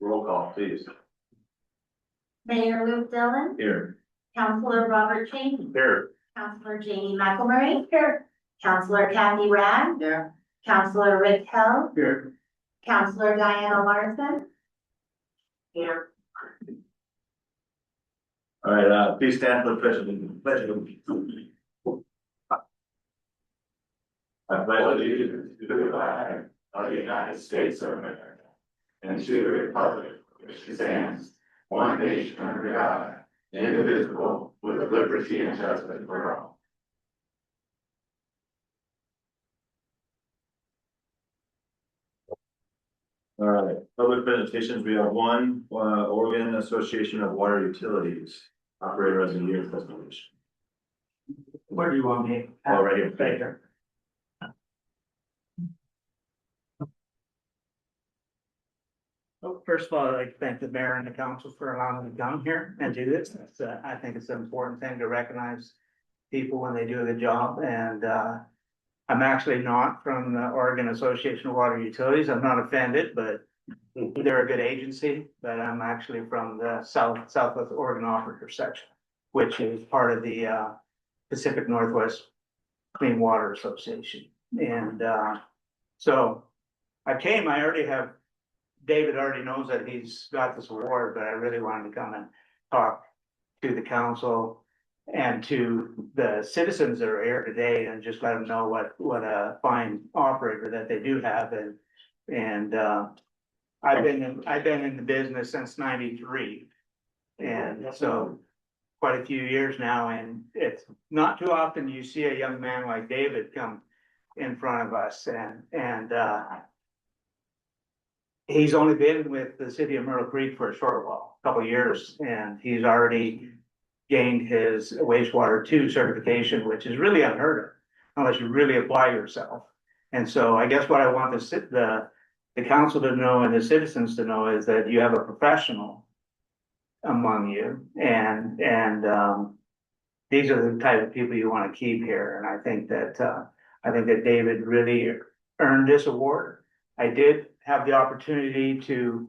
Roll call, please. Mayor Luke Dillon, Here. Councilor Robert Cheney, Here. Councilor Jamie McElmurray, here, Councilor Kathy Rad, There. Councilor Rick Hill, Here. Councilor Diana Larson. Here. All right, please stand for the pledge of allegiance. I pledge allegiance to the flag of the United States of America and to the republic which stands one nation under God, indivisible, with liberty and justice for all. All right, public presentations. We have one, Oregon Association of Water Utilities, operator as a year presentation. Where do you want me? Already. Right here. Well, first of all, I'd like to thank the mayor and the council for allowing me to come here and do this. I think it's an important thing to recognize people when they do a good job. And I'm actually not from the Oregon Association of Water Utilities. I'm not offended, but they're a good agency. But I'm actually from the Southwest Oregon Operator Section, which is part of the Pacific Northwest Clean Water Association. And so I already have, David already knows that he's got this award, but I really wanted to come and talk to the council and to the citizens that are here today and just let them know what a fine operator that they do have. And I've been in the business since '93. And so quite a few years now, and it's not too often you see a young man like David come in front of us and he's only been with the city of Myrtle Creek for a short while, a couple of years, and he's already gained his wastewater 2 certification, which is really unheard of unless you really apply yourself. And so I guess what I want the council to know and the citizens to know is that you have a professional among you, and these are the type of people you want to keep here. And I think that David really earned this award. I did have the opportunity to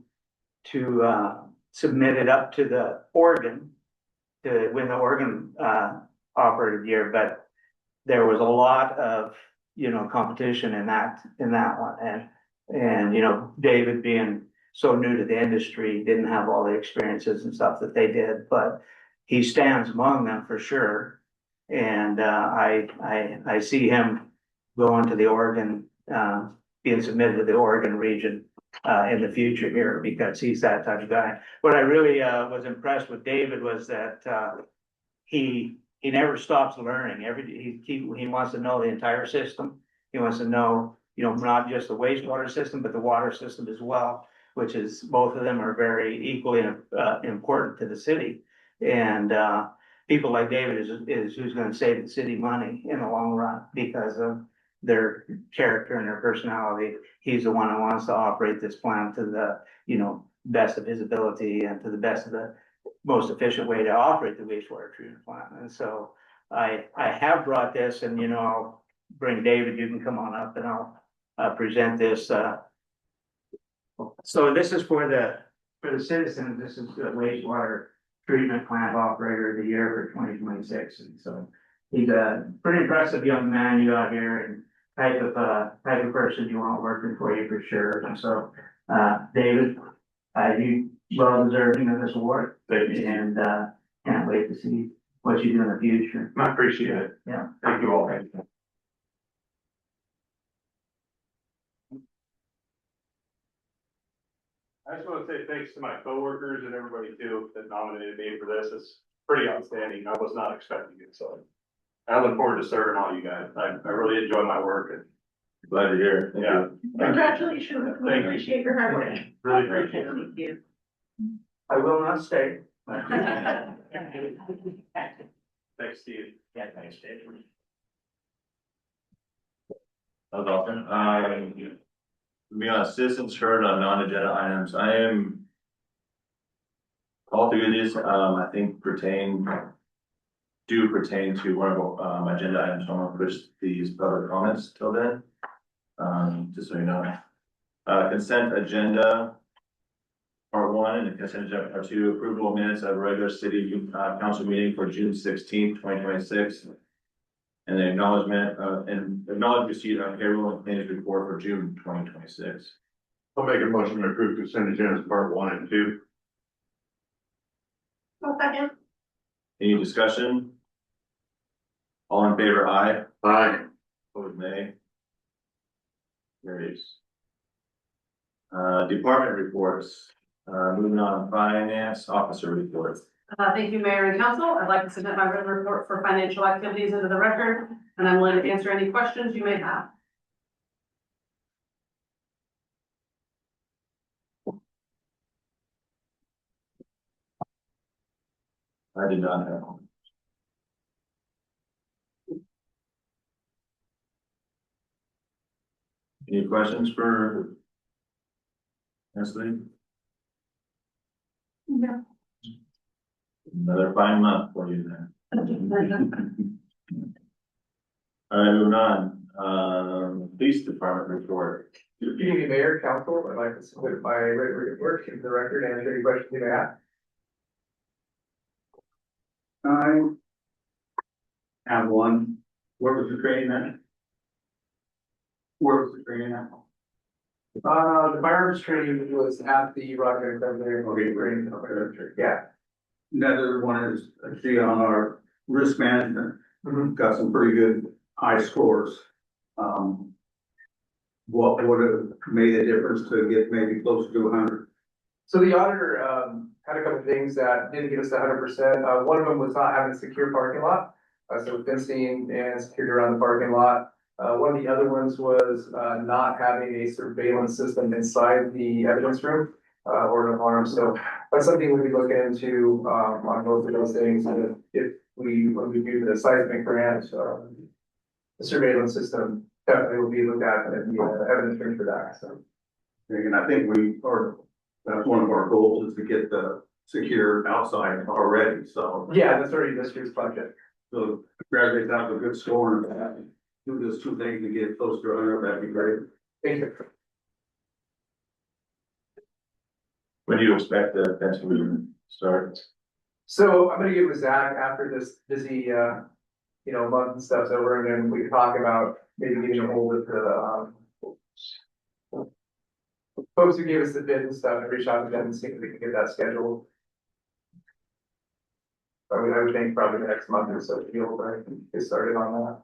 submit it up to the Oregon to win the Oregon operator of the year, but there was a lot of competition in that one, and David being so new to the industry didn't have all the experiences and stuff that they did, but he stands among them for sure. And I see him going to the Oregon, being submitted to the Oregon region in the future here, because he's that type of guy. What I really was impressed with David was that he never stops learning. He wants to know the entire system. He wants to know, not just the wastewater system, but the water system as well, which is, both of them are very equally important to the city. And people like David is who's going to save the city money in the long run because of their character and their personality. He's the one who wants to operate this plant to the, best of his ability and to the best of the most efficient way to operate the wastewater treatment plant. And so I have brought this, and, I'll bring David, you can come on up and I'll present this. So this is for the citizens. This is the wastewater treatment plant operator of the year for 2026. And so he's a pretty impressive young man you got here, and type of person you want working for you for sure. And so, David, you well deserving of this award. Thank you. And can't wait to see what you do in the future. I appreciate it. Yeah. Thank you all. I just want to say thanks to my coworkers and everybody too that nominated me for this. It's pretty outstanding. I was not expecting it, so I look forward to serving all you guys. I really enjoy my work, and glad to hear. Yeah. Congratulations. We Thank you. appreciate your hard work. Really appreciate it. Thank you. I will not stay. Thanks, Steve. Yeah, thanks, Dave. That was awesome. We got citizens heard on non-agenda items. I am all three of these, I think pertain to one of my agenda items. I'm gonna push these public comments till then. Just so you know. Consent agenda. part one, and the consent agenda part two, approval of minutes of regular city council meeting for June 16th, 2026. And the acknowledgement and acknowledge receipt of payroll and claims report for June 2026. I'll make a motion to approve consent agenda part 1 and 2. One second. Any discussion? All in favor, aye. Aye. Opposed, nay. Carries. Department reports, moving on, finance officer reports. Thank you, Mayor and Council. I'd like to submit my written report for financial activities into the record, and I'm willing to answer any questions you may have. I did not have one. Any questions for Leslie? No. Another fine month for you then. All right, moving on, police department report. Good evening, Mayor, Council. I'd like to submit my written report to the record and answer any questions you may have. I have one. Where was the training at? Where was the training at? The firearms training was at the Rock Island Military Training. Yeah. Another one is, I see on our risk management, got some pretty good high scores. What would have made a difference to get maybe closer to 100? So the auditor, had a couple of things that didn't get us to 100%. One of them was not having a secure parking lot. So fencing and security around the parking lot. One of the other ones was, not having a surveillance system inside the evidence room, or an alarm. So that's something we'll be looking into, on both of those things. And if when we do the seismic grant, the surveillance system, definitely will be looked at in the evidence room for that, so. And I think that's one of our goals is to get the secure outside already, so. Yeah, that's already this year's budget. So graduate out with a good score and do those two things to get close to 100, that'd be great. Thank you. When do you expect the fence to start? So I'm gonna get with Zach after this busy, month and stuff's over, and then we can talk about maybe getting a hold of the, folks who gave us the bid and stuff, and reach out to them and see if we can get that scheduled. I would think probably the next month or so, to be able to get started on that.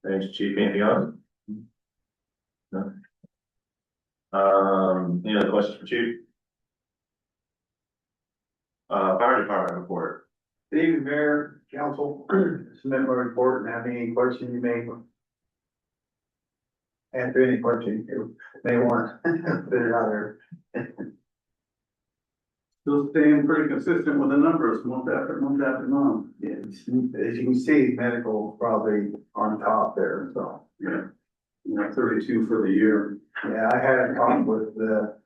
Thanks, Chief. Anything else? No. Any other questions for Chief? Fire department report. Good evening, Mayor, Council, submit my report and have any questions you may. Answer any questions you may want, put it out there. Still staying pretty consistent with the numbers, month after month after month. Yeah, as you can see, medical probably on top there, so. Yeah. 32 for the year. Yeah, I had a talk with the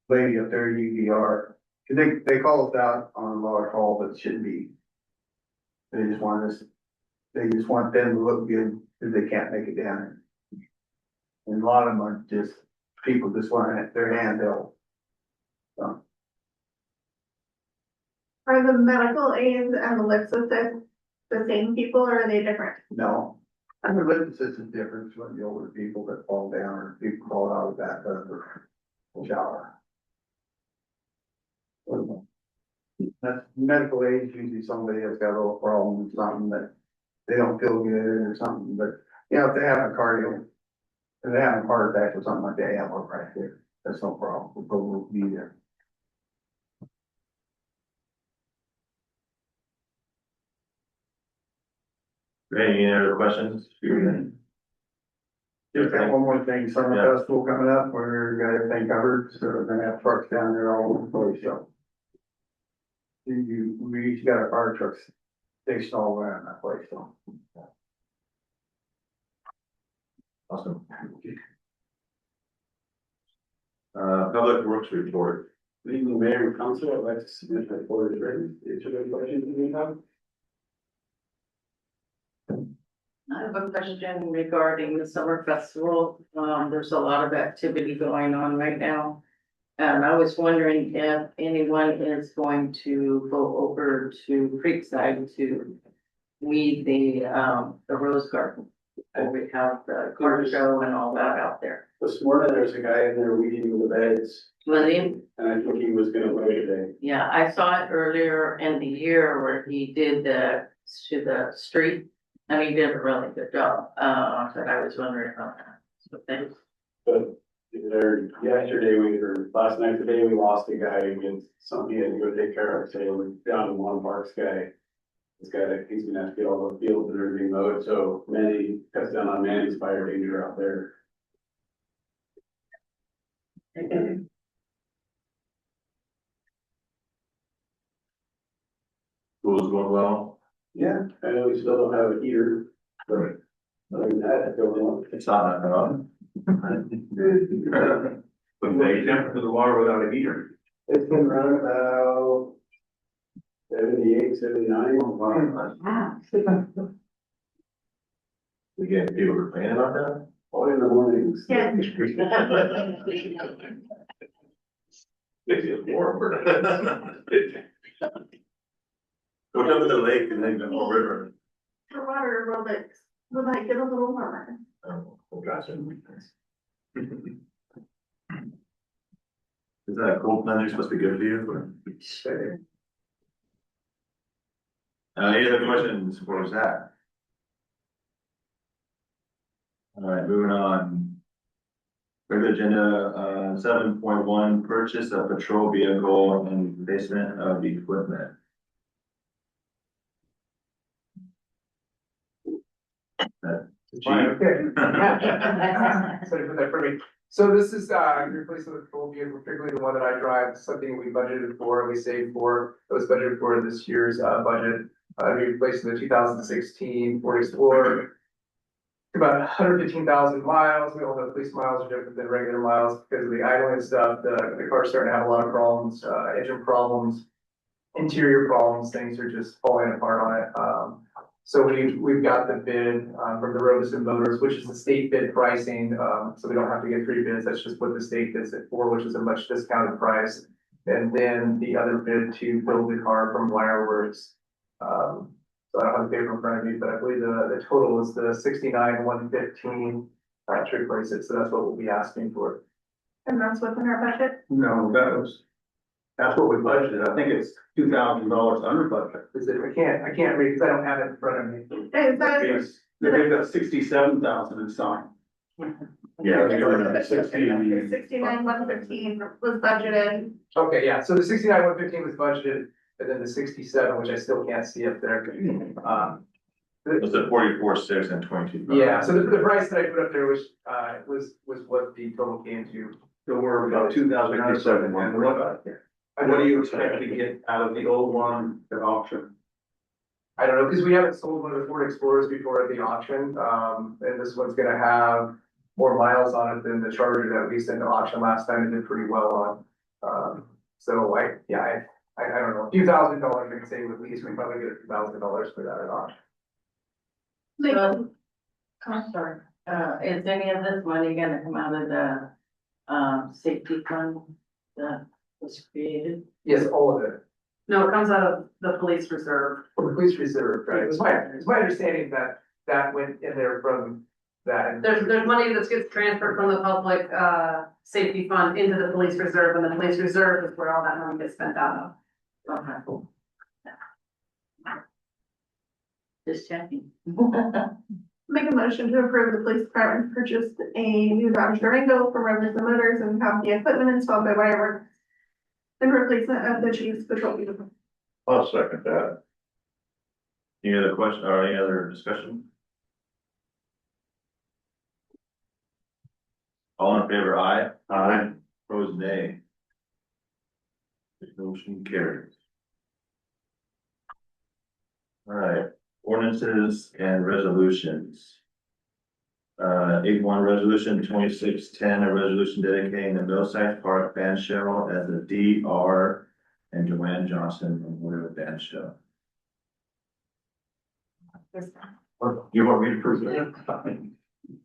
lady up there, UDR, cause they call us out on a lot of call, but it shouldn't be. They just want them to look good, cause they can't make it down. And a lot of them are just, people just want their hand held. So. Are the medical aids and the lips assist the same people or are they different? No, and the living system difference when the older people that fall down or people fall out of that shower. That's medical aid, usually somebody has got a little problem with something that they don't feel good or something, but if they have a cardio. If they have a heart attack or something like that, they have one right there, that's no problem, we'll be there. Any other questions? Just got one more thing, summer Yeah. festival coming up, we're got everything covered, so we're gonna have trucks down there all over the place, so. We each got our fire trucks stationed all around that place, so. Awesome. Public works report. Good evening, Mayor and Council, I'd like to submit my report as written, is there any questions you may have? have a question regarding the summer festival. There's a lot of activity going on right now. And I was wondering if anyone is going to go over to Creekside to weed the rose garden. And we have the car show and all that out there. This morning, there's a guy in there weeding the beds, William? and I think he was gonna mow today. Yeah, I saw it earlier in the year where he did to the street. And he did a really good job, but I was wondering about that. So thanks. But there, yesterday, or last night, today, we lost a guy against something he had to go take care of, so we're down to one Parks guy. This guy, he's gonna have to get all the fields and everything mowed, so Manny cuts down on Manny's fire danger out there. School's going well. Yeah, I know we still don't have a heater, but other than that, it's going on. It's not that hot. But they temperature the water without a heater. It's been running about 78, 79. We get people complaining about that? All in the mornings. Yeah. It's warmer. Go down to the lake and then go to the river. For water aerobics, would I get a little warmer? Oh, gotcha. Is that a cold blender supposed to be good for you? Any other questions for Zach? All right, moving on. Regular agenda, 7.1, purchase of patrol vehicle and replacement of equipment. Fine, okay. Sorry for that for me. So this is, replacing the patrol vehicle, particularly the one that I drive, something we budgeted for, we saved for, it was budgeted for this year's, budget. We replaced the 2016 Ford Explorer. About 115,000 miles, we all know police miles are different than regular miles because of the idling stuff, the car's starting to have a lot of problems, engine problems. Interior problems, things are just falling apart on it, so we've got the bid, from the Robeson Motors, which is the state bid pricing, so we don't have to get 3 bids, that's just what the state bids it for, which is a much discounted price. And then the other bid to build the car from Wireworks. So I don't have the paper in front of me, but I believe the total is the 69,115, to replace it, so that's what we'll be asking for. And that's within our budget? No, that's what we budgeted. I think it's $2,000 under budget. Is it, I can't read because I don't have it in front of me. Is that, Yes, they've got 67,000 in sign. Yeah, I think it was 69, 115 was budgeted? Okay, yeah, so the 69,115 was budgeted, and then the 67, which I still can't see up there. Was it 44.6 and 22? Yeah, so the price that I put up there was what the total came to. So we're about 2,000. And what do you expect to get out of the old one at auction? I don't know, because we haven't sold one of the Ford Explorers before at the auction, and this one's gonna have more miles on it than the Charger that we sent to auction last time, it did pretty well on. So I don't know, a few $1,000 I can save at least, we probably get $1,000 for that at auction. So, I'm sorry, is any of this money gonna come out of the, safety fund that was created? Yes, all of it, No, it comes out of the police reserve. from the police reserve, right, it's my understanding that that went in there from that. There's money that gets transferred from the public, safety fund into the police reserve, and the police reserve is where all that money gets spent out of. Okay. Just checking. Make a motion to approve the police department purchased a new Dodge Durango from Robeson Motors and have the equipment installed by Wireworks. And replacement of the chief's patrol vehicle. I'll second that. Any other question or any other discussion? All in favor, aye. Aye. Opposed, nay. Motion carries. All right, ordinances and resolutions. 8.1 resolution 2610, a resolution dedicating the Millside Park Band Show as a DR and Joanne Johnson Memorial Band Show. You want me to present?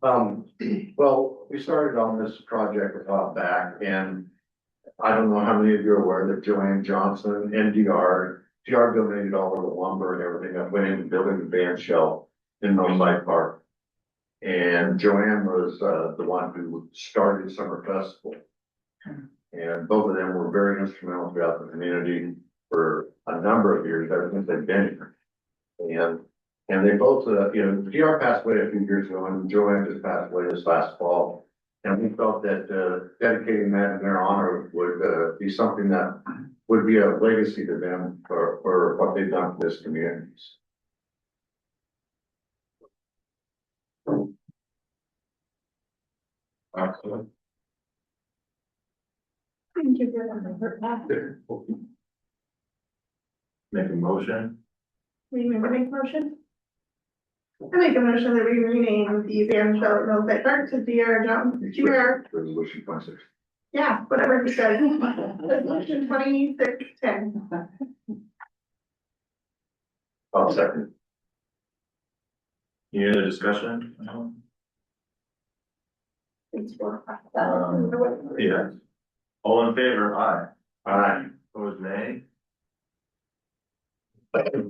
Well, we started on this project a while back, and I don't know how many of you are aware that Joanne Johnson, NDR, DR donated all of the lumber and everything that went into building the band shell in Millside Park. And Joanne was, the one who started Summer Festival. And both of them were very instrumental throughout the community for a number of years, ever since they've been here. And they both, DR passed away a few years ago, and Joanne just passed away this last fall. And we felt that, dedicating that in their honor would, be something that would be a legacy to them for what they've done for this community. Excellent. Thank you for that. Make a motion. We need to make a motion? I make a motion that we rename the band shell at Millside Park to DR Johnson, DR, Resolution 26. yeah, whatever you said. Resolution 2610. I'll second. Any other discussion? Thanks for. Yeah. All in favor, aye. Aye. Opposed, nay.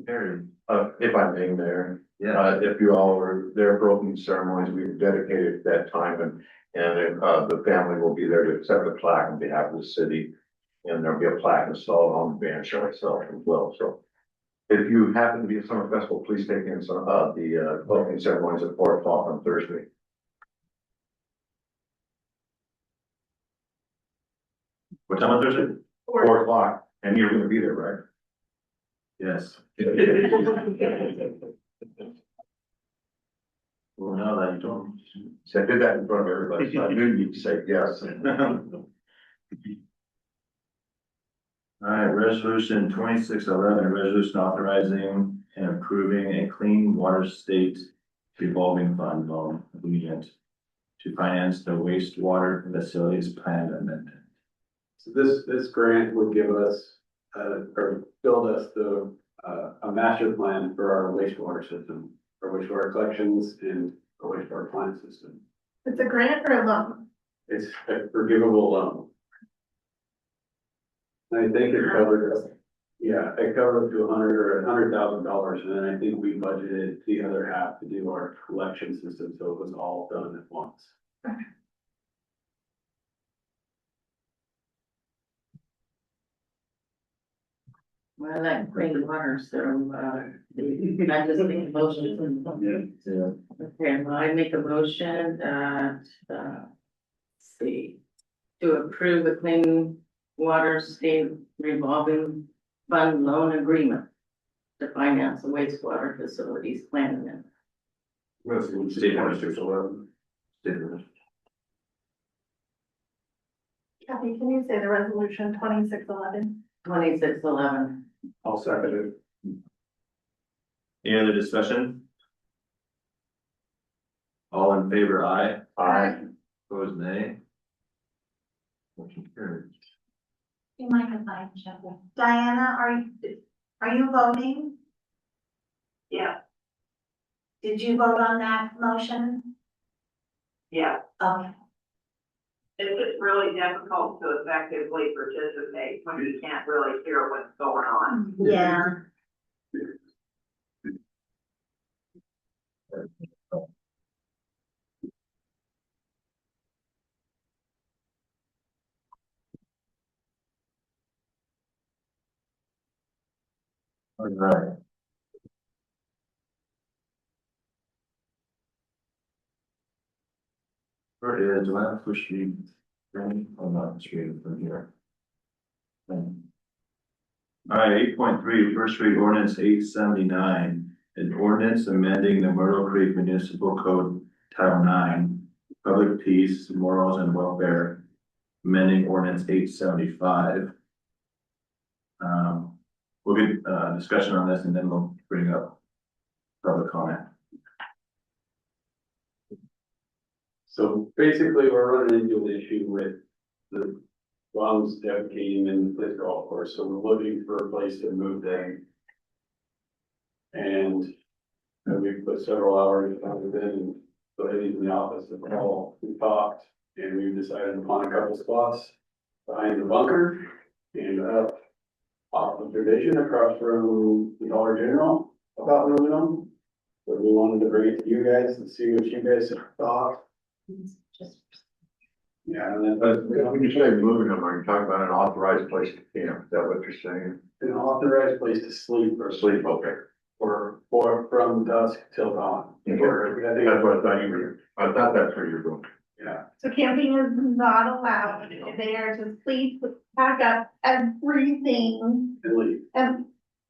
Carried. If I may, Mayor. Yeah. If you all were there for opening ceremonies, we dedicated that time, and the family will be there to accept the plaque on behalf of the city. And there'll be a plaque installed on the band shell itself as well, so. If you happen to be at Summer Festival, please take in some of the opening ceremonies at 4 o'clock on Thursday. What time on Thursday? 4 o'clock, and you're gonna be there, right? Yes. Well, now that you don't. So I did that in front of everybody, so I knew you'd say yes. All right, resolution 2611, a resolution authorizing and approving a clean water state revolving fund loan agreement to finance the wastewater facilities plan amendment. So this grant would give us, or build us a master plan for our wastewater system, our wastewater collections and our wastewater plant system. It's a grant or a loan? It's a forgivable loan. And I think it covered us, yeah, it covered up to $100,000, and then I think we budgeted the other half to do our collection system, so it was all done at once. Well, I like clean water, so, I just make a motion. Okay, well, I make a motion that, let's see, to approve the clean water state revolving fund loan agreement to finance the wastewater facilities plan amendment. State 2611. Kathy, can you say the resolution 2611? 2611. I'll second it. Any other discussion? All in favor, aye. Aye. Opposed, nay. Motion carried. You might have mine, Diana, are you voting? Yeah, Did you vote on that motion? yeah, Okay. it's really difficult to effectively participate when you can't really hear what's going on. Yeah. All right. Where is, do I have to sheet? I'm not reading from here. All right, 8.3, first read ordinance 879, an ordinance amending the Myrtle Creek Municipal Code Title 9, Public Peace, Morals and Welfare, amending ordinance 875. We'll get discussion on this and then we'll bring up public comment. So basically, we're running into an issue with the bums defecating in the golf course, so we're looking for a place to move them. And And we put several hours on it in, the ladies in the office and all, we talked, and we decided upon a couple spots behind the bunker and up off of Division across from the Dollar General about moving them. But we wanted to bring it to you guys and see what you guys thought. Yeah, and then, But when you say moving them, are you talking about an authorized place to camp? Is that what you're saying? an authorized place to sleep Or sleep, okay. or from dusk till dawn. Okay. Or, I think, That's what I thought you were, I thought that's where you're going. yeah, So camping is not allowed. They are to sleep, pack up everything and leave. and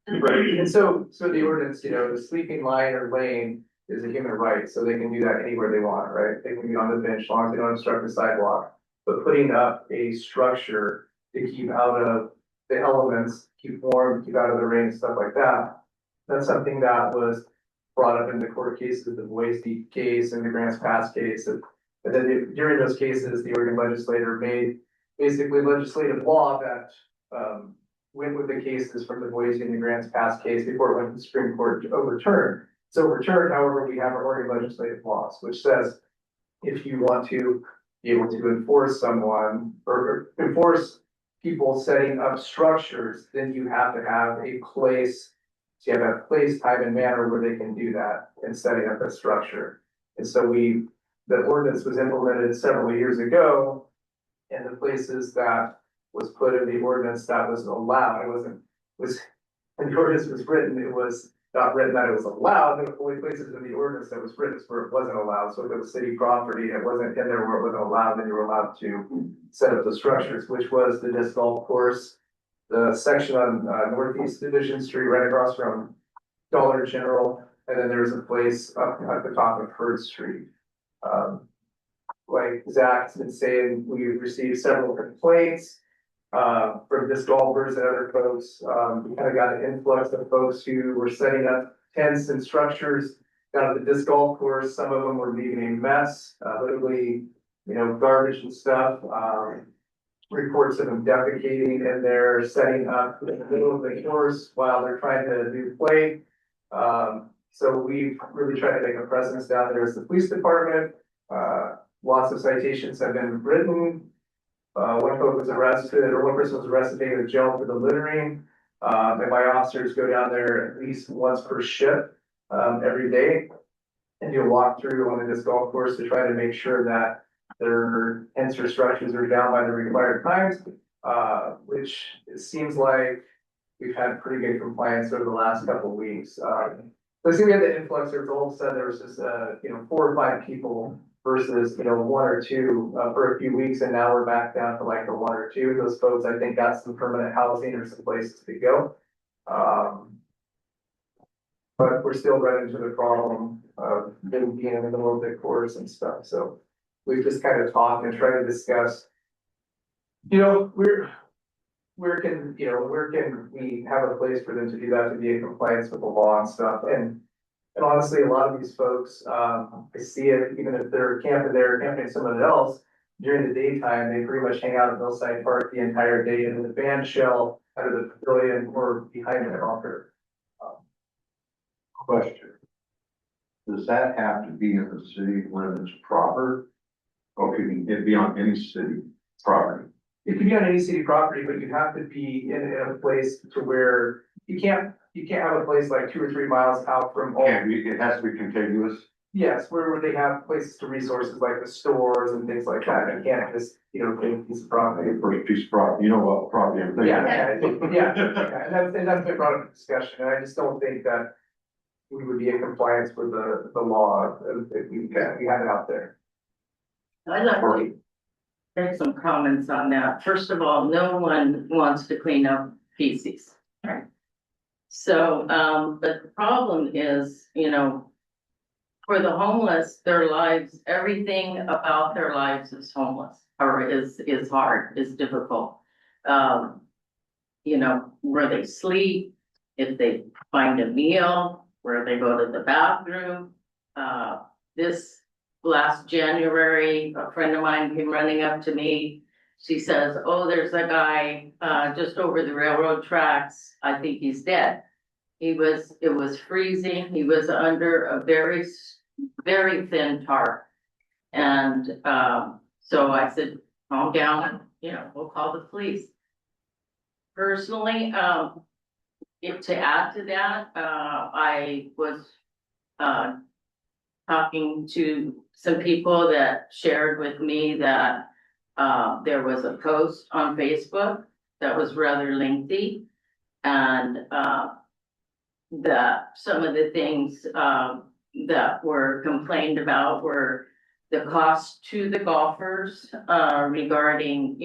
And so the ordinance, you know, the sleeping line or lane is a human right, so they can do that anywhere they want, right? They can be on the bench, as long as they don't obstruct the sidewalk. But putting up a structure to keep out of the elements, keep warm, keep out of the rain, stuff like that. That's something that was brought up in the court cases, the Boise case and the Grants Pass case. And then during those cases, the Oregon legislator made basically legislative law that, went with the cases from the Boise and the Grants Pass case before it went to the Supreme Court to overturn. It's overturned, however, we have our Oregon legislative laws, which says if you want to be able to enforce someone or enforce people setting up structures, then you have to have a place. So you have to have place, time and manner where they can do that and setting up a structure. And so the ordinance was implemented several years ago. And the places that was put in the ordinance that was allowed, when the ordinance was written, it was not written that it was allowed. The only places in the ordinance that was written is where it wasn't allowed. So if it was city property, it wasn't in there where it wasn't allowed, then you were allowed to set up the structures, which was the disc golf course, the section on Northeast Division Street, right across from Dollar General, and then there's a place up at the top of Hurd Street. Like Zach's been saying, we received several complaints from disc golfers and other folks. We kind of got an influx of folks who were setting up tents and structures down at the disc golf course. Some of them were leaving a mess, literally, you know, garbage and stuff. Reports of them defecating in there, setting up in the middle of the course while they're trying to do play. So we've really tried to make a presence down there as the police department. Lots of citations have been written. One person was arrested, taken to jail for the littering. And my officers go down there at least once per shift, every day. And do a walkthrough on the disc golf course to try to make sure that their tents or structures are down by the required times. Which it seems like we've had pretty good compliance over the last couple of weeks. Let's see, we had the influx, there was all of a sudden, there was just, 4 or 5 people versus, 1 or 2, for a few weeks, and now we're back down to like the 1 or 2. Those folks, I think, got some permanent housing or some places to go. But we're still running into the problem of them being in the middle of the course and stuff, so we've just kind of talked and tried to discuss, where can we have a place for them to do that, to be in compliance with the law and stuff, and honestly, a lot of these folks, I see it, even if they're camping somewhere else, during the daytime, they pretty much hang out at Millside Park the entire day in the band shell, out of the pavilion or behind the bunker. Question. Does that have to be in the city limits proper? Or can it be on any city property? It could be on any city property, but you have to be in a place to where you can't have a place like 2 or 3 miles out from all. It has to be contiguous. Yes, where they have places to resources like the stores and things like that. You can't just, get a piece of property. First piece of property, you know what property I'm thinking. Yeah, and that's been brought up in discussion, and I just don't think that we would be in compliance with the law if we have it out there. I'd like to make some comments on that. First of all, no one wants to clean up feces, right? So, but the problem is, for the homeless, their lives, everything about their lives is homeless or is hard, is difficult. Where they sleep, if they find a meal, where they go to the bathroom. This last January, a friend of mine came running up to me. She says, "Oh, there's a guy just over the railroad tracks. I think he's dead." it was freezing, he was under a very thin tarp. And, so I said, calm down, we'll call the police. Personally, to add to that, I was, talking to some people that shared with me that, there was a post on Facebook that was rather lengthy. And, that some of the things, that were complained about were the cost to the golfers, regarding,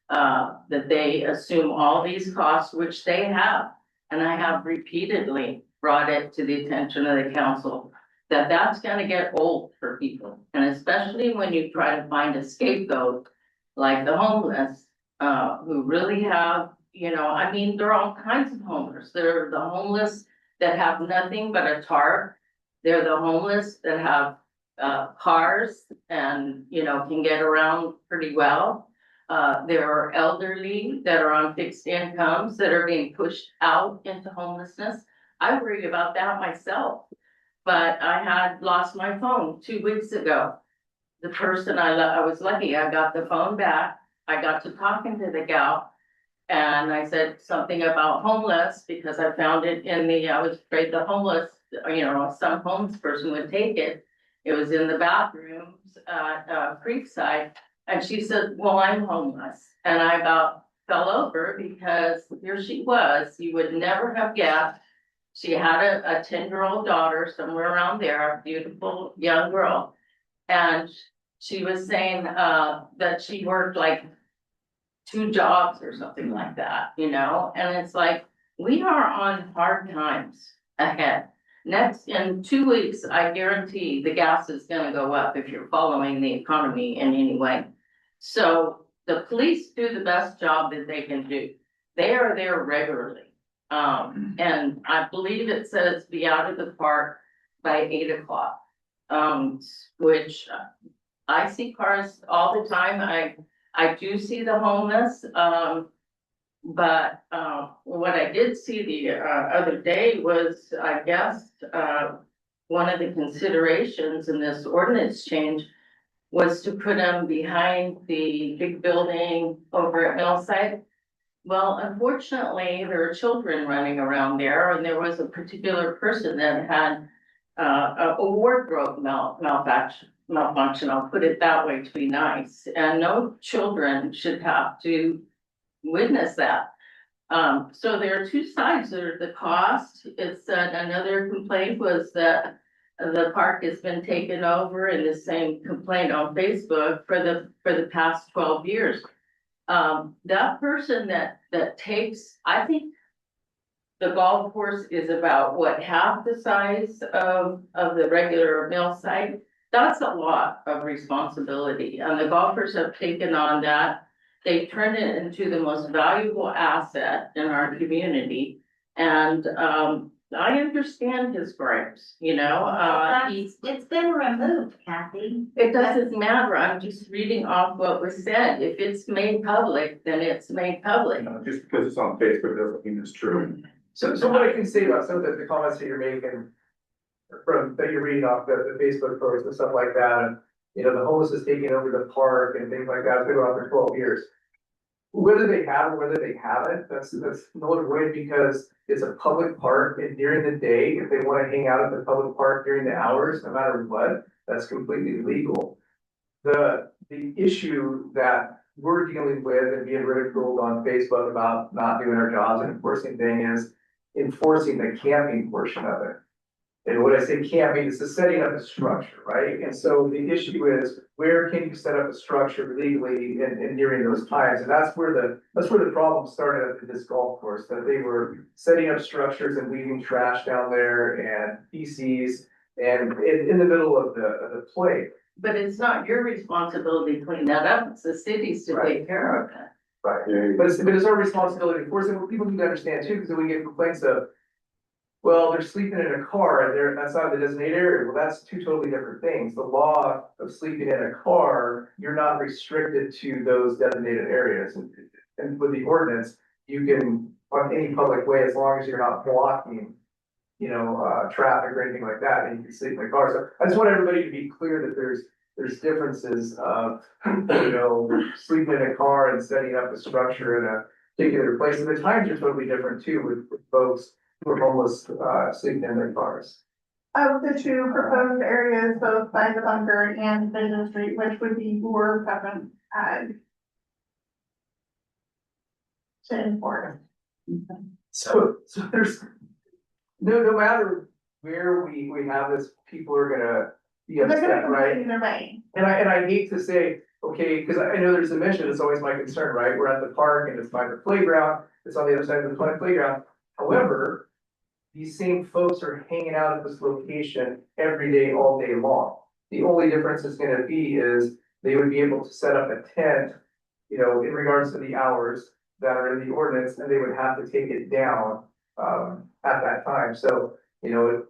that they assume all these costs, which they have. And I have repeatedly brought it to the attention of the council that that's gonna get old for people. And especially when you try to find a scapegoat like the homeless, who really have, I mean, there are all kinds of homeless. There are the homeless that have nothing but a tarp. They're the homeless that have cars and, can get around pretty well. There are elderly that are on fixed incomes that are being pushed out into homelessness. I worry about that myself, but I had lost my phone 2 weeks ago. The person I was lucky, I got the phone back. I got to talking to the gal. And I said something about homeless because I found it I was afraid the homeless, some homeless person would take it. It was in the bathrooms at Creekside. And she said, well, I'm homeless. And I about fell over because here she was. You would never have guessed. She had a 10-year-old daughter somewhere around there, a beautiful young girl. And she was saying that she worked like 2 jobs or something like that, and it's like, we are on hard times ahead. In 2 weeks, I guarantee the gas is gonna go up if you're following the economy in any way. So the police do the best job that they can do. They are there regularly. And I believe it says be out of the park by 8 o'clock. Which I see cars all the time. I do see the homeless, but what I did see the other day was, I guess, one of the considerations in this ordinance change was to put them behind the big building over at Millside. Well, unfortunately, there are children running around there, and there was a particular person that had a wardrobe malfunction, I'll put it that way to be nice, and no children should have to witness that. So there are 2 sides. There's the cost. It's another complaint was that the park has been taken over, and the same complaint on Facebook for the past 12 years. That person that takes, I think the golf course is about half the size of the regular mill site. That's a lot of responsibility, and the golfers have taken on that. They turned it into the most valuable asset in our community. And, I understand his gripes, It's been removed, Kathy. it doesn't matter. I'm just reading off what was said. If it's made public, then it's made public. Just because it's on Facebook doesn't mean it's true. So what I can say about some of the comments that you're making that you're reading off the Facebook posts and stuff like that, and, the homeless is taking over the park and things like that, it's been around for 12 years. Whether they have or whether they haven't, that's null and void because it's a public park and during the day, if they want to hang out at the public park during the hours, no matter what, that's completely legal. The issue that we're dealing with and being ridiculed on Facebook about not doing our jobs and enforcing thing is enforcing the camping portion of it. And when I say camping, it's the setting up a structure, right? And so the issue is, where can you set up a structure legally and during those times? And that's where the problem started at this golf course, that they were setting up structures and leaving trash down there and feces and in the middle of the play. But it's not your responsibility to clean that up. It's the city's to take care of it. Right, but it's our responsibility, of course, and what people need to understand too, because we get complaints of, well, they're sleeping in a car and that's not the designated area. Well, that's 2 totally different things. The law of sleeping in a car, you're not restricted to those designated areas. And with the ordinance, you can on any public way, as long as you're not blocking, traffic or anything like that, and you can sleep in the car. So I just want everybody to be clear that there's differences of, sleeping in a car and setting up a structure in a particular place. And the times are totally different too with folks who are homeless, sleeping in their cars. Of the two proposed areas, both by the bunker and Vision Street, which would be your preference, to enforce? So there's, no matter where we have this, people are gonna be They're gonna upset, right? complain either way. And I hate to say, okay, because I know there's a mission, it's always my concern, right? We're at the park and it's by the playground, it's on the other side of the playground. However, these same folks are hanging out at this location every day, all day long. The only difference is gonna be is they would be able to set up a tent, in regards to the hours that are in the ordinance, and they would have to take it down, at that time. So,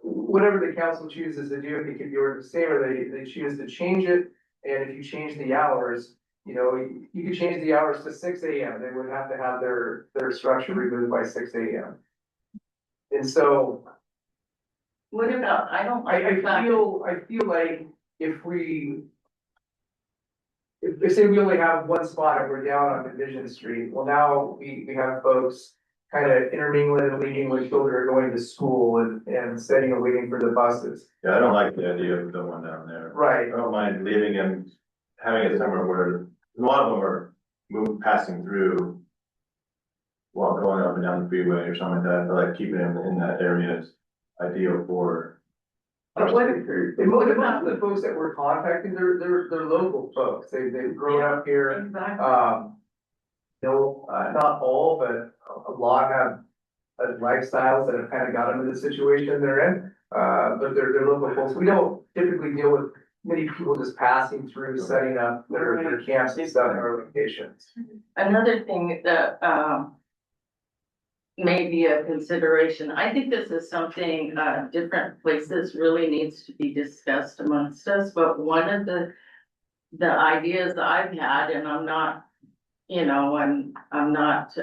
whatever the council chooses to do, if they keep the ordinance the same, or they choose to change it, and if you change the hours, you could change the hours to 6 AM. They would have to have their structure removed by 6 AM. And so What about, I don't like the fact. I feel like if say we only have one spot and we're down on Division Street, well, now we have folks kind of intermingling and leaving when children are going to school and sitting and waiting for the buses. Yeah, I don't like the idea of the one down there. Right. I don't mind leaving him, having it somewhere where, a lot of them are passing through while going up and down the freeway or something like that. I feel like keeping him in that area is ideal for. And what about the folks that we're contacting, they're local folks, they've grown up here, Exactly. not all, but a lot have lifestyles that have kind of got them in the situation they're in. But they're local folks. We don't typically deal with many people just passing through, setting up their camps and stuff in our locations. Another thing that, may be a consideration, I think this is something, different places really needs to be discussed amongst us, but one of the ideas that I've had, and I'm not, I'm not,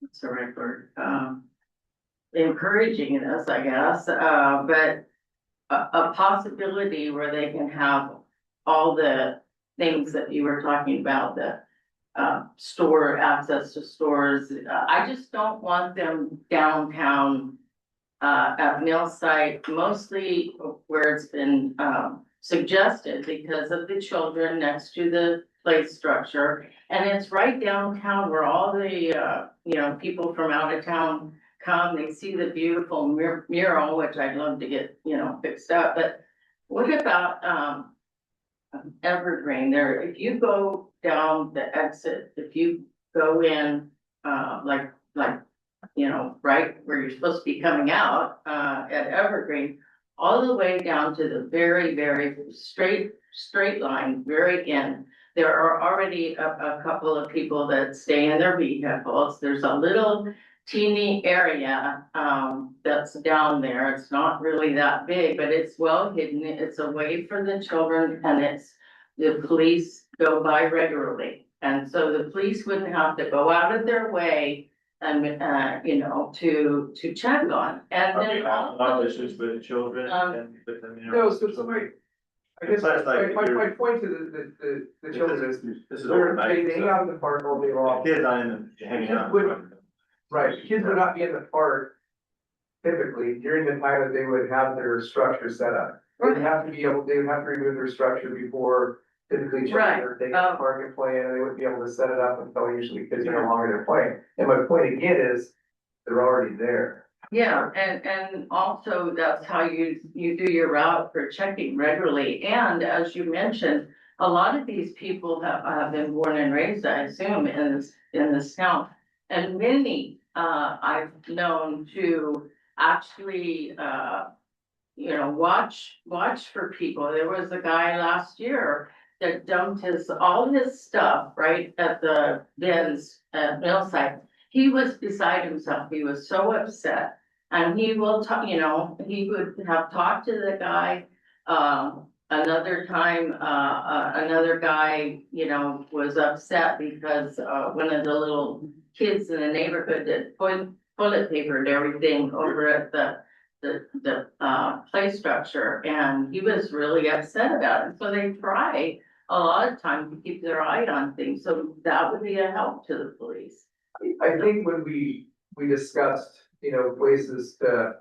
what's the right word? Encouraging this, I guess, but a possibility where they can have all the things that you were talking about, the store, access to stores. I just don't want them downtown at mill site, mostly where it's been suggested because of the children next to the play structure. And it's right downtown where all the, people from out of town come, they see the beautiful mural, which I'd love to get, fixed up. But what about Evergreen there? If you go down the exit, if you go in, right where you're supposed to be coming out, at Evergreen, all the way down to the very, very straight line, very end, there are already a couple of people that stay in their vehicles. There's a little teeny area, that's down there. It's not really that big, but it's well hidden. It's away from the children, and the police go by regularly. And so the police wouldn't have to go out of their way and, to check on. And then Not issues with the children and with them. No, so somebody, I guess, Besides, like, my point to the children is, This is they overnight. hang out in the park all day long. Kids not in the, hanging out. Right, kids would not be in the park typically during the time that they would have their structure set up. They would have to remove their structure before typically children are taking the park and playing, and they wouldn't be able to set it up until usually kids are no longer there playing. And my point again is, they're already there. yeah, and also that's how you do your route for checking regularly. And as you mentioned, a lot of these people have been born and raised, I assume, in this town. And many, I've known to actually, watch for people. There was a guy last year that dumped all his stuff right at the bins at Millside. He was beside himself. He was so upset. And he will talk, he would have talked to the guy. Another time, another guy, was upset because, one of the little kids in the neighborhood that toilet papered everything over at the play structure, and he was really upset about it. So they try a lot of times to keep their eye on things, so that would be a help to the police. I think when we discussed, places to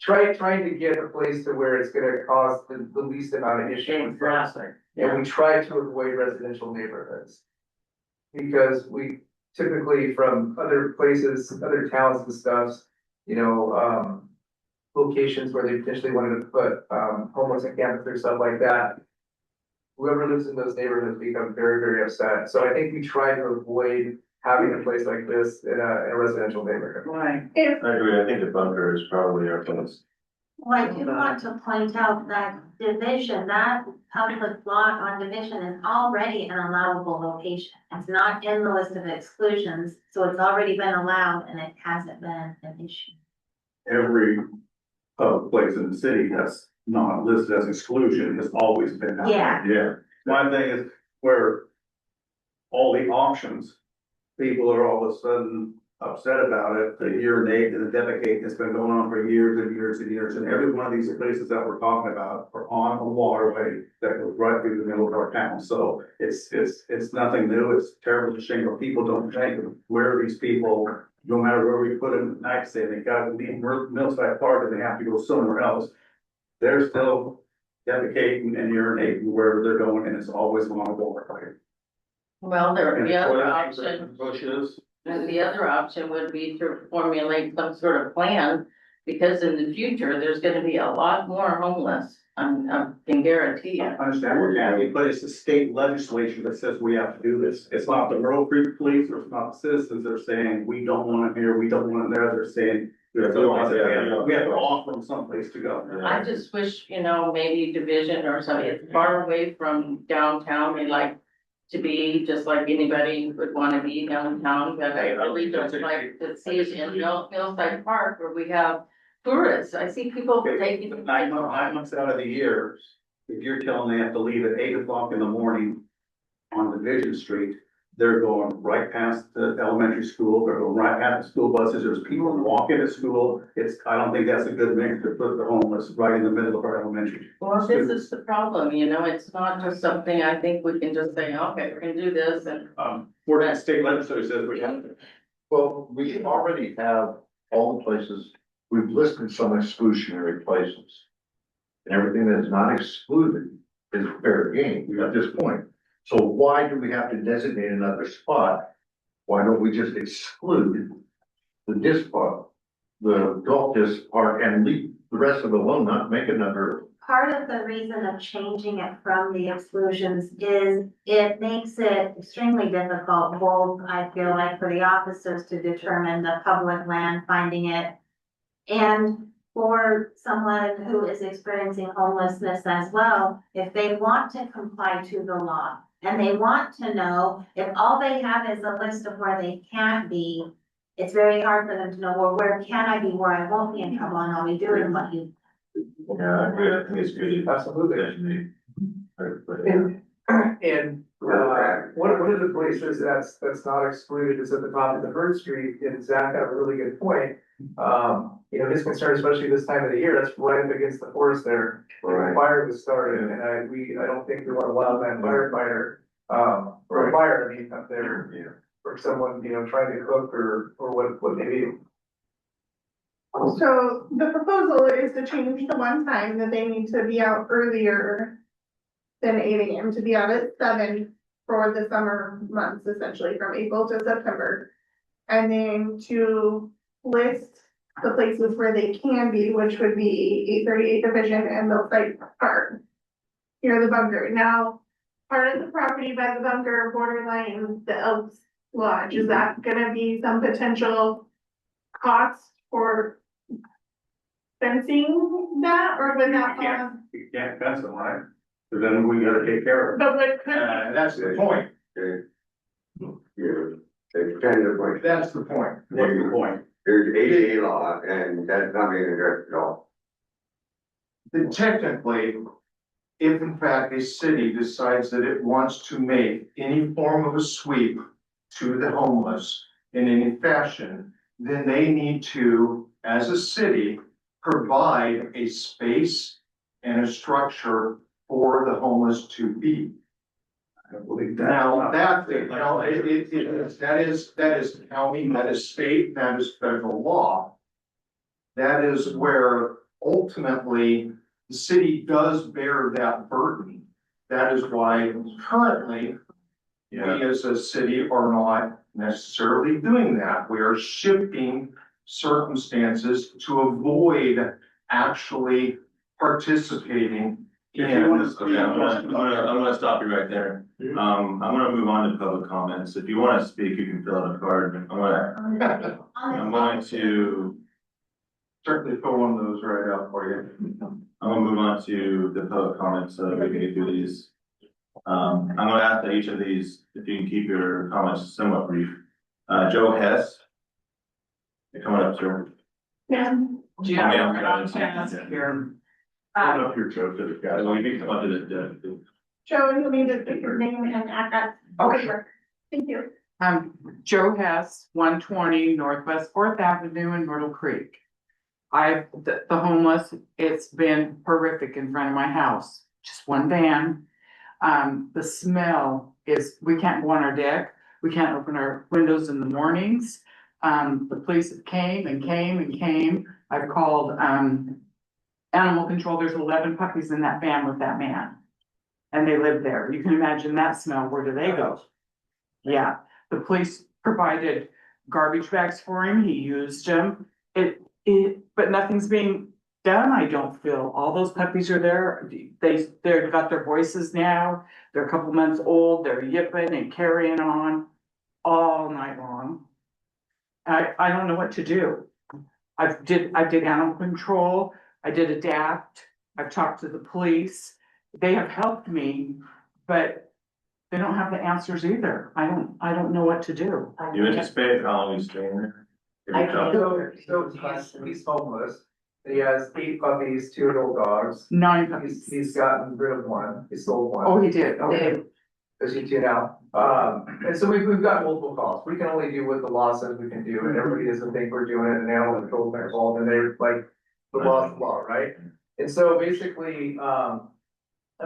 trying to get a place to where it's gonna cause the least amount of issues. Exactly. And we try to avoid residential neighborhoods. Because we typically from other places, other towns and stuff, locations where they potentially wanted to put, homeless encampments or stuff like that. Whoever lives in those neighborhoods become very, very upset. So I think we try to avoid having a place like this in a residential neighborhood. Right. If, I agree, I think the bunker is probably our place. Well, I do want to point out that Division, that public lot on Division is already an allowable location. It's not in the list of exclusions, so it's already been allowed and it hasn't been an issue. Every public place in the city that's not listed as exclusion has always been that way. Yeah. Yeah. My thing is where all the options, people are all of a sudden upset about it, the urinate and the defecate that's been going on for years and years and years. And every one of these places that we're talking about are on a waterway that goes right through the middle of our town. So it's nothing new. It's terrible to shame, but people don't think of where these people, no matter where we put them, like I say, they got to leave Millside Park and they have to go somewhere else. They're still defecating and urinating wherever they're going, and it's always along the waterway. Well, And the other toilet option. paper, Bushes. And the other option would be to formulate some sort of plan, because in the future, there's gonna be a lot more homeless, I can guarantee I you. understand we're county, but it's the state legislature that says we have to do this. It's not the Rural Creek Police, or it's not the citizens that are saying, we don't want them here, we don't want them there. They're saying, we have to offer them someplace to go. I just wish, maybe Division or something, it's far away from downtown, we like to be just like anybody would wanna be downtown, but I really don't like to see it in Millside Park where we have tourists. I see people taking. 9 months out of the year, if you're telling they have to leave at 8 o'clock in the morning on Division Street, they're going right past the elementary school, they're going right past the school buses, there's people walking to school. I don't think that's a good mix to put the homeless right in the middle of our elementary. Well, this is the problem, it's not just something I think we can just say, okay, we're gonna do this and. Where that state legislature says we have to. Well, we already have all the places, we've listed some exclusionary places. And everything that is not excluded is fair game at this point. So why do we have to designate another spot? Why don't we just exclude the disc park, the golf disc park, and leave the rest of it alone, not make another? Part of the reason of changing it from the exclusions is it makes it extremely difficult, both, I feel like, for the officers to determine the public land, finding it. And for someone who is experiencing homelessness as well, if they want to comply to the law and they want to know if all they have is a list of where they can't be, it's very hard for them to know, well, where can I be, where I won't be in trouble, and I'll be doing what you. Yeah, I agree, I think it's good. Absolutely. Definitely. And, one of the places that's not excluded is at the top of the Bird Street, and Zach had a really good point. His concern, especially this time of the year, that's right up against the forest there. Right. Fire was started, and I don't think we want a wildland firefighter, or a fire, up there. Yeah. For someone, trying to cook or what they do. so the proposal is to change the one time that they need to be out earlier than 8 AM, to be out at 7 for the summer months, essentially from April to September. And then to list the places where they can be, which would be 838 Division and Millside Park. Near the bunker. Now, part of the property by the bunker borderline the Elks Lodge, is that gonna be some potential cost for fencing that, or would that fall on? You can't fence them, right? So then we gotta take care of it. But what could, That's the point. It's kind of like, That's the point. What's the point? there's ADA law and that's not being addressed at all. Then technically, if in fact a city decides that it wants to make any form of a sweep to the homeless in any fashion, then they need to, as a city, provide a space and a structure for the homeless to be. I believe that. Now, that, that is county, that is state, that is federal law. That is where ultimately the city does bear that burden. That is why currently we as a city are not necessarily doing that. We are shifting circumstances to avoid actually participating in. Okay, I'm gonna stop you right there. I'm gonna move on to public comments. If you wanna speak, you can fill out a card. I'm going to, Certainly fill one of those right out for you. I'm gonna move on to the public comments so that we can get through these. I'm gonna ask that each of these, if you can keep your comments somewhat brief. Joe Hess. You're coming up, sir. Yeah. Yeah. Here. I don't know if you're Joe, to the guy. Well, you can come up to the, Joe, you need to take your name and address. Okay. Thank you. Joe Hess, 120 Northwest Fourth Avenue in Myrtle Creek. The homeless, it's been horrific in front of my house, just one van. The smell is, we can't go on our deck, we can't open our windows in the mornings. The police came and came and came. I've called, animal control. There's 11 puppies in that van with that man. And they live there. You can imagine that smell. Where do they go? Yeah, the police provided garbage bags for him. He used them. But nothing's being done, I don't feel. All those puppies are there. They've got their voices now. They're a couple months old. They're yipping and carrying on all night long. I don't know what to do. I did animal control. I did adapt. I've talked to the police. They have helped me, but they don't have the answers either. I don't know what to do. you anticipate how long he's staying there? So he's homeless. He has 8 puppies, 2 adult dogs. 9 puppies. He's gotten rid of one. He sold one. Oh, he did, okay. There's you 2 now. And so we've got multiple calls. We can only do what the law says we can do, and everybody doesn't think we're doing it, and animal control is involved, and they're like, the law's the law, right? And so basically, I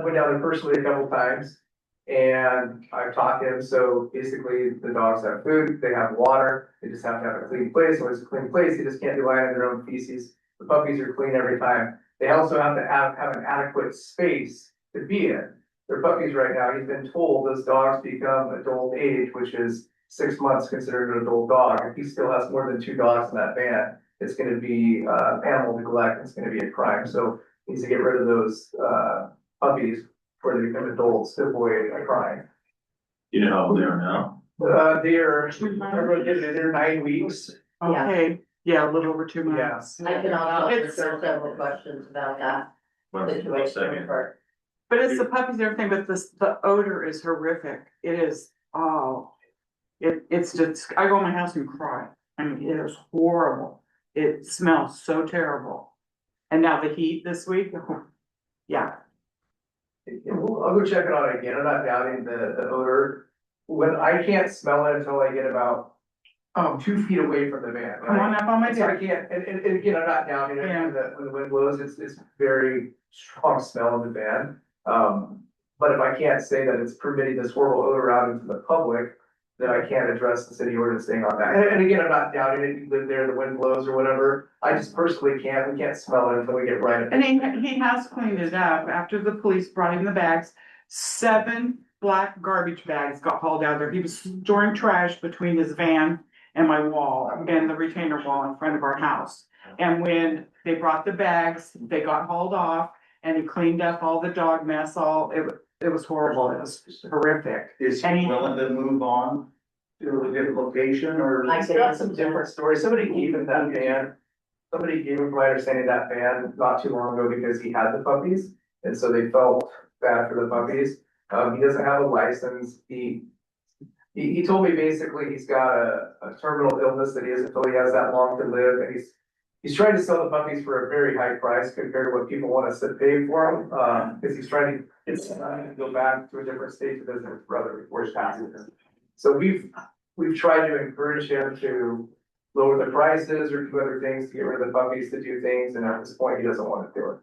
went down there personally a couple times, and I've taught him, so basically, the dogs have food, they have water, they just have to have a clean place. When it's a clean place, they just can't be lying in their own feces. The puppies are clean every time. They also have to have an adequate space to be in. Their puppies right now, he's been told those dogs become adult age, which is 6 months considered an adult dog. If he still has more than 2 dogs in that van, it's gonna be animal neglect, it's gonna be a crime. So he needs to get rid of those puppies before they become adults to avoid a crime. You know how old they are now? They're 9 weeks. Okay, yeah, a little over 2 months. I can also answer several questions about that. One second. But it's the puppies and everything, but the odor is horrific. It is, it's just, I go in my house and cry. I mean, it is horrible. It smells so terrible. And now the heat this week, yeah. I'll go check it out again. I'm not doubting the odor. When I can't smell it until I get about 2 feet away from the van. Come on up on my So I deck. can't, and again, I'm not doubting it, Yeah. when the wind blows, it's very strong smell in the van. But if I can't say that it's permitting this horrible odor out into the public, then I can't address the city ordinance thing on that. And again, I'm not doubting it, you live there, the wind blows or whatever, I just personally we can't smell it until we get right. And he has cleaned it up after the police brought in the bags. 7 black garbage bags got hauled out there. He was storing trash between his van and my wall and the retainer wall in front of our house. And when they brought the bags, they got hauled off and he cleaned up all the dog mess, it was horrible. It was horrific. Is And he he- willing to move on to a different location or? He's got some different stories. Somebody gave him that van. Somebody gave him, from my understanding, that van not too long ago because he had the puppies. And so they felt bad for the puppies. He doesn't have a license. He told me basically he's got a terminal illness that he doesn't feel he has that long to live. And he's trying to sell the puppies for a very high price compared to what people want us to pay for them. Because he's trying to go back to a different state to visit his brother before he passes. So we've we've tried to encourage him to lower the prices or do other things to get rid of the puppies to do things, and at this point, he doesn't want to do it.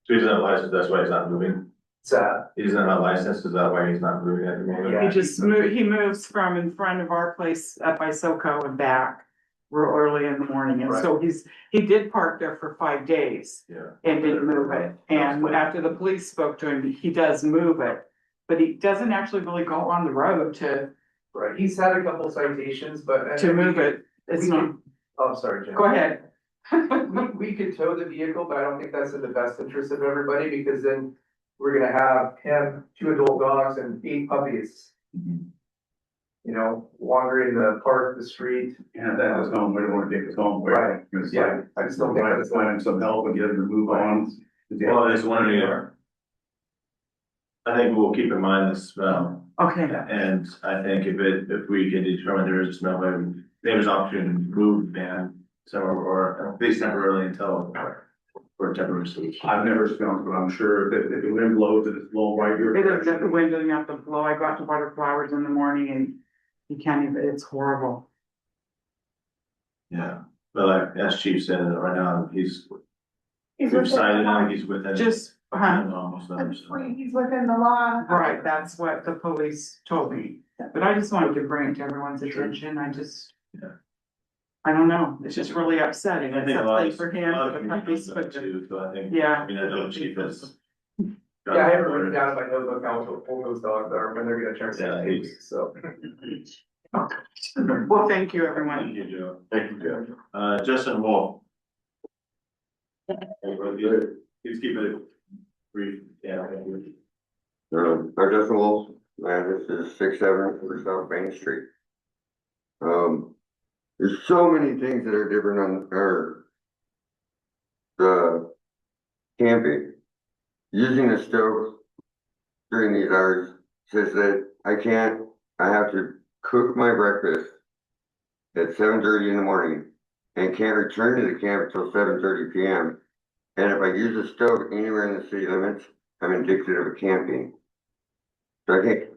So he's not licensed, that's why he's not moving. Sad. He's not licensed, is that why he's not moving at the moment? Yeah. He moves from in front of our place up by SoCo and back real early in the morning, and so he did park there for 5 days. Yeah. And didn't move it, and after the police spoke to him, he does move it, but he doesn't actually really go on the road to Right, he's had a couple citations, but. move it, it's we not, could- Oh, I'm sorry, Jim. go ahead. We could tow the vehicle, but I don't think that's in the best interest of everybody, because then we're gonna have him, 2 adult dogs and 8 puppies. You know, wandering the park, the street. And that was home, we don't wanna take us home. Right. It's Yeah, like, I just don't think try to that's. find some help and get them to move on. Well, I just wondering, I think we'll keep in mind the smell, Okay, and I think if we can determine there is a smell, maybe there's option to move the van somewhere, or at least temporarily until, or temporary solution. I've never smelled, but I'm sure that if the wind blows and it's blowing right here. it is at the window, you have to blow, I got to water flowers in the morning and you can't even, it's horrible. Yeah, but like, as Chief said, right now, he's He's decided now, within, he's within. Just, Almost at done, this so. point, he's within the law. right, that's what the police told me, but I just wanted to bring it to everyone's attention, Yeah. I don't know, it's just really upsetting, I it's think a lot upsetting of, for a him, lot for of the puppies, communities but too, so I think. yeah. I mean, I know Chief is. Yeah, I haven't written down if I know about how old those dogs are, when they're gonna turn Yeah, 6 weeks, so. Well, thank you, everyone. Thank you, Joe. Thank you, Joe. Justin Wolf. Please keep it brief, yeah. I'm Justin Wolf, this is 674 South Main Street. There's so many things that are different on, the camping. Using the stove during these hours says that I have to cook my breakfast at 7:30 in the morning and can't return to the camp until 7:30 p.m. And if I use a stove anywhere in the city limits, I'm indicative of camping. So I can't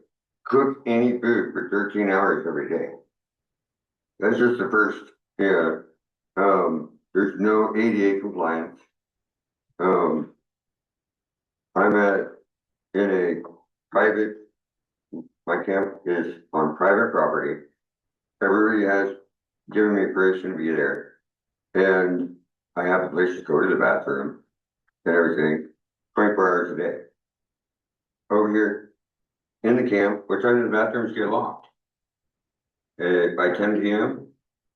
cook any food for 13 hours every day. That's just the first, there's no ADA compliance. I'm in a private, my camp is on private property. Everybody has given me permission to be there. And I have a place to go to the bathroom and everything, 24 hours a day. Over here in the camp, what time do the bathrooms get locked? By 10 p.m.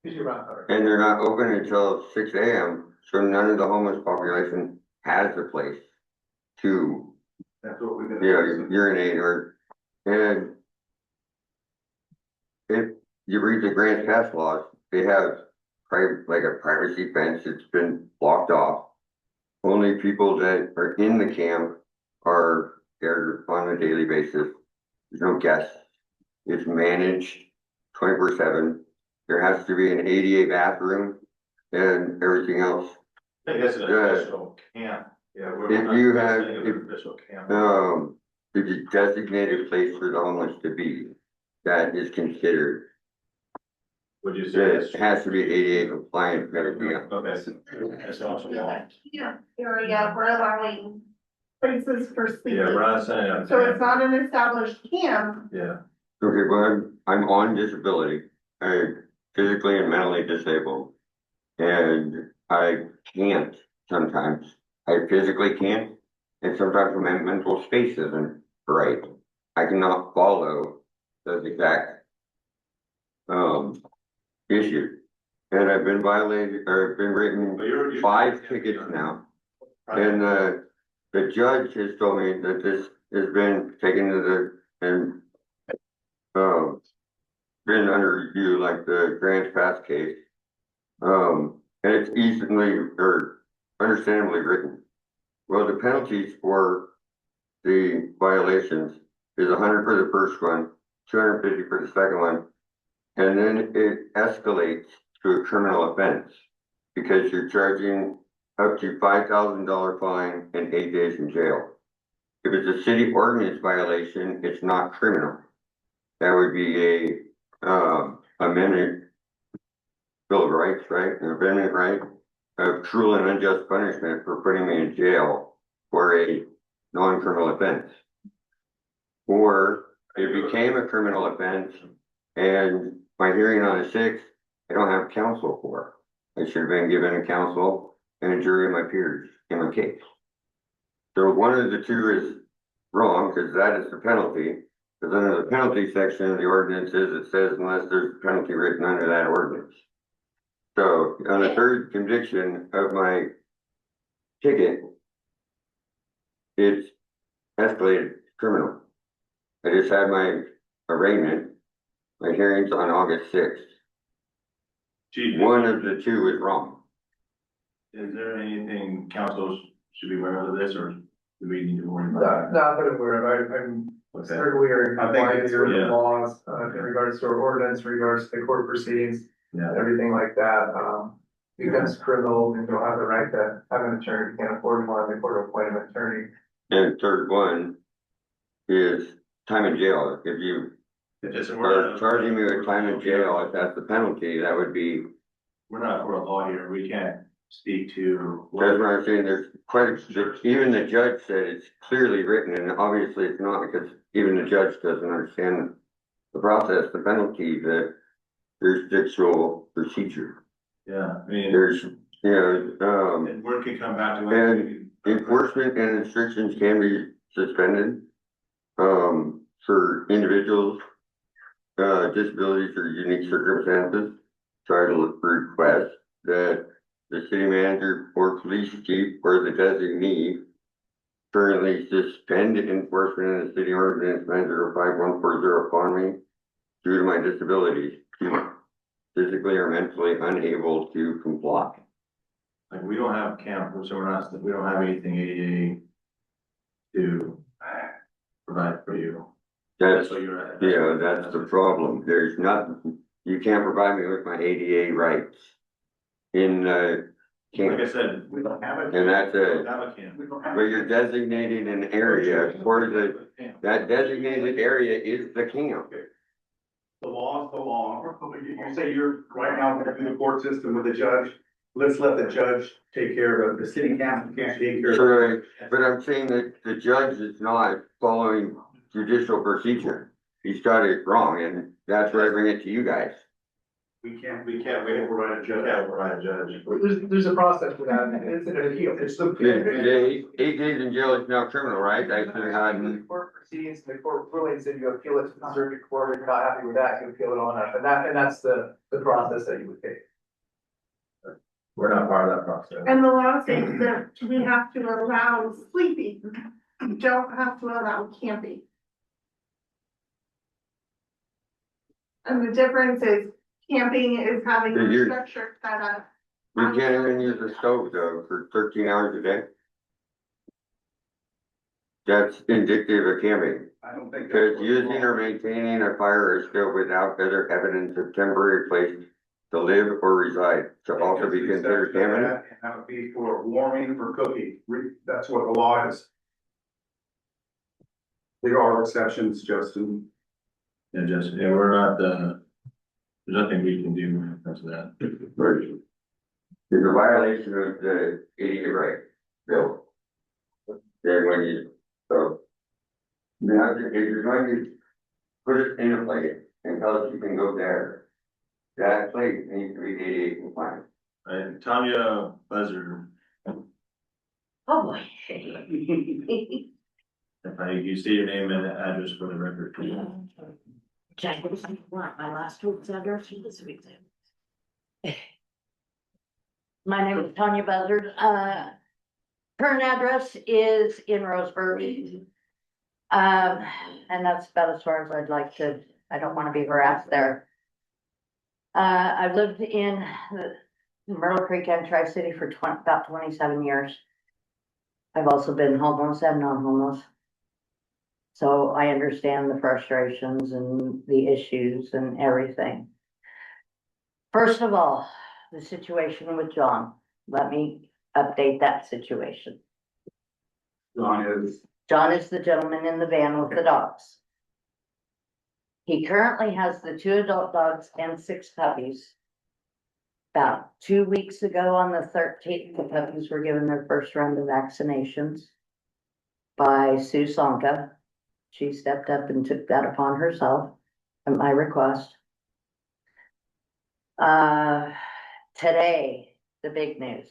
and they're not open until 6 a.m. So none of the homeless population has a place to, That's what we're urinate and if you read the Grants Pass laws, they have like a privacy fence, it's been blocked off. Only people that are in the camp are there on a daily basis. There's no guests. It's managed 24/7. There has to be an ADA bathroom and everything else. I think that's an official camp. Yeah. If you have, Official camp. if you designate a place for the homeless to be, that is considered. Would you say It has to be ADA compliant, and everything else. Okay. That's also. Yeah, area, we're allowing places for sleeping. Yeah, we're not saying. So it's not an established camp. Yeah. Okay, but I'm on disability. I'm physically and mentally disabled. And I can't sometimes. I physically can't. And sometimes my mental space isn't right. I cannot follow those exact issues. And I've been violated, or I've been written 5 tickets now. And the judge has told me that this has been taken to the, and been under review like the Grants Pass case. And it's easily or understandably written. Well, the penalties for the violations is 100 for the first one, 250 for the second one, and then it escalates to a criminal offense because you're charging up to $5,000 fine and 8 days in jail. If it's a city ordinance violation, it's not criminal. that would be amendment. Bill of Rights, right, an amendment right of cruel and unjust punishment for putting me in jail for a non-criminal offense. Or it became a criminal offense and my hearing on the 6th, I don't have counsel for. I should have been given a counsel and a jury of my peers in my case. So one of the two is wrong, because that is the penalty. Because under the penalty section of the ordinances, it says unless there's a penalty written under that ordinance. So on the third conviction of my ticket, it's escalated criminal. I just had my arraignment, my hearing's on August 6th. One of the two is wrong. Is there anything council should be aware of this, or do we need to worry about Not that I'm aware of, I'm Okay. certainly are in I think compliance it's- with the yeah. laws, in regards to our ordinance, in regards to the court proceedings, Yeah. everything like that, becomes criminal, and you'll have the right to have an attorney, you can't afford one, the court will appoint an attorney. And third one is time in jail. If you are charging me with time in jail, if that's the penalty, that would be, We're not for a law here, we can't speak to. that's what I'm saying, there's quite a, even the judge said it's clearly written, and obviously it's not, because even the judge doesn't understand the process, the penalty, the jurisdictional procedure. Yeah, I mean, There's, you know, and word can come back to. and enforcement and restrictions can be suspended, for individuals, disabilities or unique circumstances. So I'd request that the city manager or police chief or the designee currently suspend enforcement of the city ordinance 905-140 upon me due to my disabilities, physically or mentally unable to comply. Like, we don't have camp, so we don't have anything ADA to provide for you. That's, what you're at. yeah, that's the problem. There's nothing, you can't provide me with my ADA rights in, Like I camp. said, we don't have it. And that's We it. don't have a camp. But you're designating an area for that designated area is the camp. The law is the law. You say you're right now in the court system with the judge. Let's let the judge take care of it. The city council can't take care of it. So, but I'm saying that the judge is not following judicial procedure. He's got it wrong, and that's why I bring it to you guys. We can't wait to provide a judge. Yeah, we're right, Judge. There's a process for that, and it's an appeal. It's the. The 8 days in jail is now criminal, right? I should have had, The court proceedings, and the court rulings, and you appeal it to the circuit court, if you're not happy with that, you appeal it on up, and that's the process that you would take. We're not part of that process. And the law states that we have to allow sleeping, we don't have to allow camping. And the difference is camping is having So a you're- structure set up. we can't even use the stove though for 13 hours a day. That's indicative of camping. I don't think. Because using or maintaining a fire or stove without other evidence of temporary place to live or reside shall also be considered camping. And that would be for warming, for cooking. That's what the law is. There are exceptions, Justin. Yeah, Justin, yeah, we're not, there's nothing we can do when it comes to that. There's a violation of the ADA right, bill. Then when you, so. Now, if you're going to put it in a place and tell us you can go there, that place needs to be ADA compliant. And Tanya Buzzard, Oh, boy. if you say your name and address for the record, please. Jack, what do you want? My last week's address or this week's address? My name is Tanya Buzzard. Current address is in Roseburg. And that's about as far as I'd like to, I don't want to be harassed there. I've lived in Myrtle Creek and Tri-City for about 27 years. I've also been homeless and non-homeless. So I understand the frustrations and the issues and everything. First of all, the situation with John, let me update that situation. John is. John is the gentleman in the van with the dogs. He currently has the 2 adult dogs and 6 puppies. About 2 weeks ago, on the 13th, the puppies were given their first round of vaccinations by Sue Sonka. She stepped up and took that upon herself at my request. Today, the big news.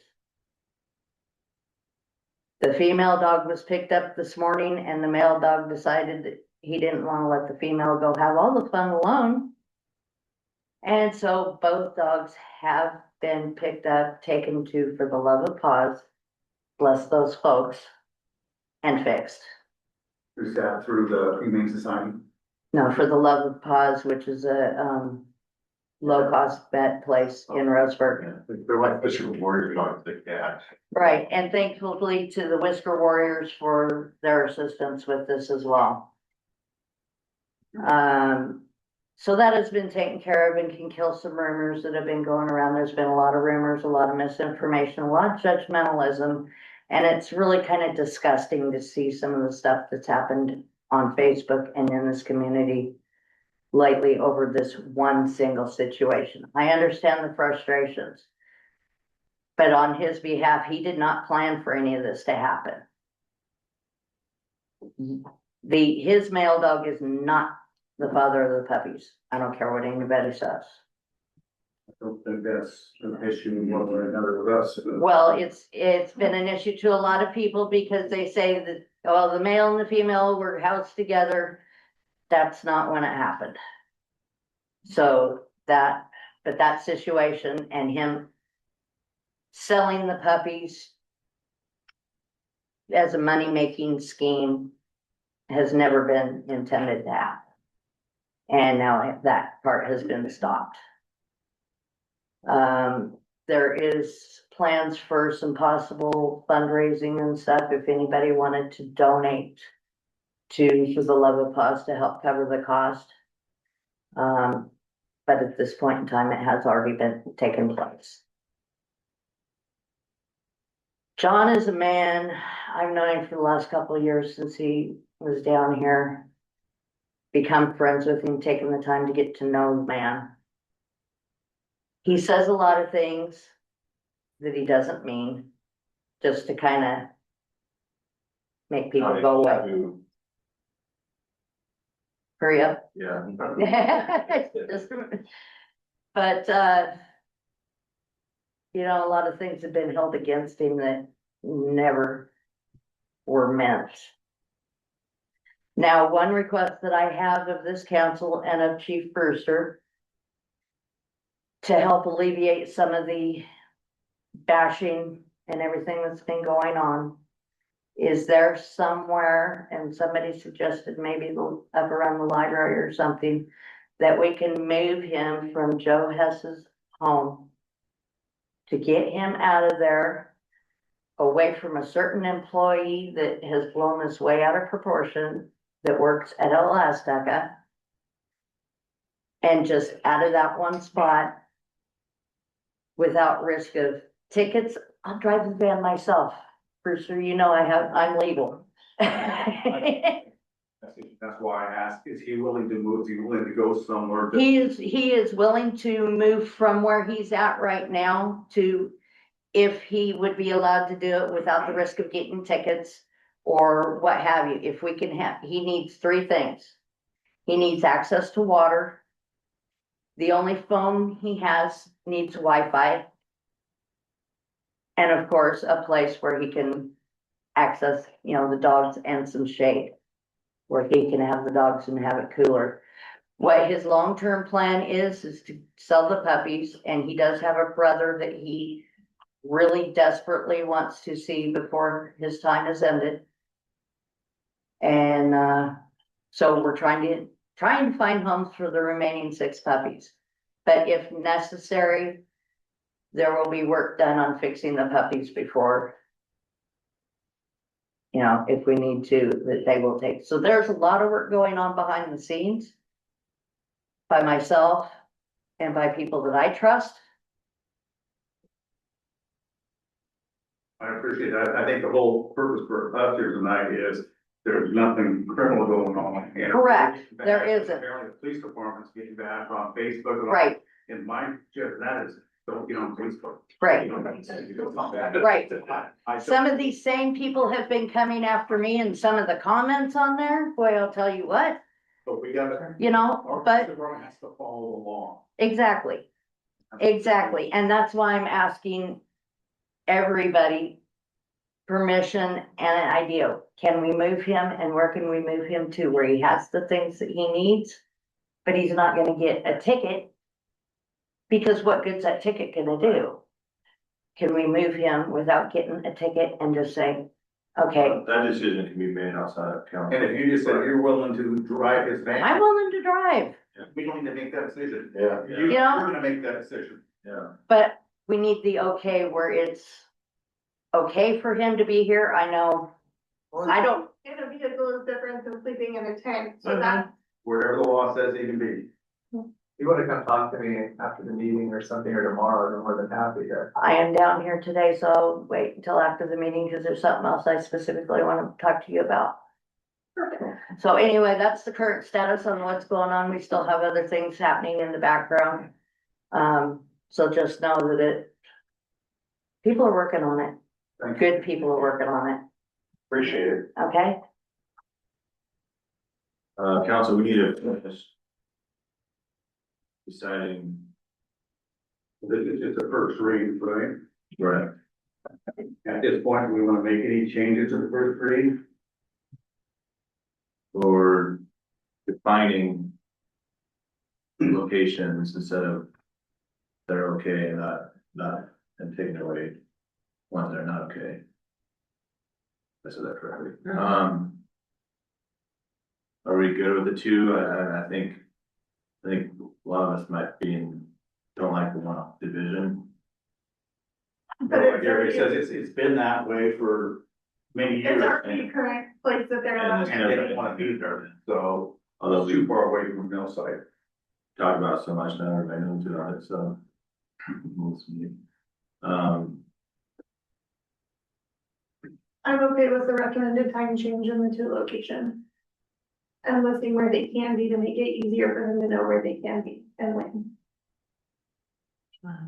The female dog was picked up this morning and the male dog decided that he didn't want to let the female go have all the fun alone. And so both dogs have been picked up, taken to For the Love of Paws, bless those folks, and fixed. Is that through the Humane Society? No, For the Love of Paws, which is a low-cost vet place in Roseburg. They're like Whisker Warrior dogs, the cats. Right, and thankfully to the Whisker Warriors for their assistance with this as well. So that has been taken care of and can kill some rumors that have been going around. There's been a lot of rumors, a lot of misinformation, a lot of judgmentalism. And it's really kind of disgusting to see some of the stuff that's happened on Facebook and in this community lately over this one single situation. I understand the frustrations. But on his behalf, he did not plan for any of this to happen. His male dog is not the father of the puppies. I don't care what anybody says. I don't think that's an issue one way or another with us. Well, it's been an issue to a lot of people because they say that, well, the male and the female were housed together. That's not when it happened. So but that situation and him selling the puppies as a money-making scheme has never been intended to happen. And now that part has been stopped. There is plans for some possible fundraising and stuff if anybody wanted to donate to For the Love of Paws to help cover the cost. But at this point in time, it has already been taken place. John is a man, I've known him for the last couple of years since he was down here. Become friends with him, taking the time to get to know the man. He says a lot of things that he doesn't mean, just to kind of make people go away. Hurry up. Yeah. But, you know, a lot of things have been held against him that never were meant. Now, one request that I have of this council and of Chief Brewster to help alleviate some of the bashing and everything that's been going on. Is there somewhere, and somebody suggested maybe up around the library or something, that we can move him from Joe Hess's home to get him out of there, away from a certain employee that has blown this way out of proportion, that works at Alastaca, and just out of that one spot without risk of tickets. I'll drive the van myself. Brewster, you know I'm legal. That's why I asked, is he willing to move? Is he willing to go somewhere? He is willing to move from where he's at right now to, if he would be allowed to do it without the risk of getting tickets or what have you. If we can have, he needs 3 things. He needs access to water. The only phone he has needs Wi-Fi. And of course, a place where he can access, you know, the dogs and some shade, where he can have the dogs and have it cooler. What his long-term plan is to sell the puppies, and he does have a brother that he really desperately wants to see before his time is ended. And so we're trying to find homes for the remaining 6 puppies. But if necessary, there will be work done on fixing the puppies before, you know, if we need to, that they will take. So there's a lot of work going on behind the scenes by myself and by people that I trust. I appreciate that. I think the whole purpose for us here tonight is there's nothing criminal going on. And Correct. There apparently isn't. the police department's getting back on Facebook. and all. Right, And my tip to that is, don't get on Facebook. right. Right. I Some of these same people have been coming after me and some of the comments on there, boy, I'll tell you what, But we gotta, you know, our but police department has to follow the law. exactly. Exactly, and that's why I'm asking everybody permission and an idea. Can we move him and where can we move him to where he has the things that he needs? But he's not gonna get a ticket. Because what good's that ticket gonna do? Can we move him without getting a ticket and just say, okay, That decision can be made outside of council. And if you just said you're willing to drive his van, I'm willing to drive, we don't need to make that decision. Yeah. You're Yeah. gonna make that decision. Yeah. but we need the okay where it's okay for him to be here. I know, I don't, In a vehicle is different than sleeping in a tent, so Mhm. that, Wherever the law says he can be. You wanna come talk to me after the meeting or something, or tomorrow, I'm more than happy to. I am down here today, so I'll wait until after the meeting because there's something else I specifically want to talk to you about. So anyway, that's the current status on what's going on. We still have other things happening in the background. So just know that people are working on it. Thank you. Good people are working on it, Appreciate it. okay? Council, we need to finish deciding. This is just the first read, right? Right. At this point, we wanna make any changes to the first read? Or defining locations instead of that are okay and not, and taking away ones that are not okay. I said that correctly. Are we good with the two? I think a lot of us might be don't like the one division. but it's Gary says already, it's been that way for many years. it's already current place that they're And at. it's And they don't wanna be there, so Although it's we too far away from Millside. talked about it so much now, everybody knows about it, so. We'll see. I'm okay with the recommended time change in the two locations. And listing where they can be to make it easier for them to know where they can be and when. That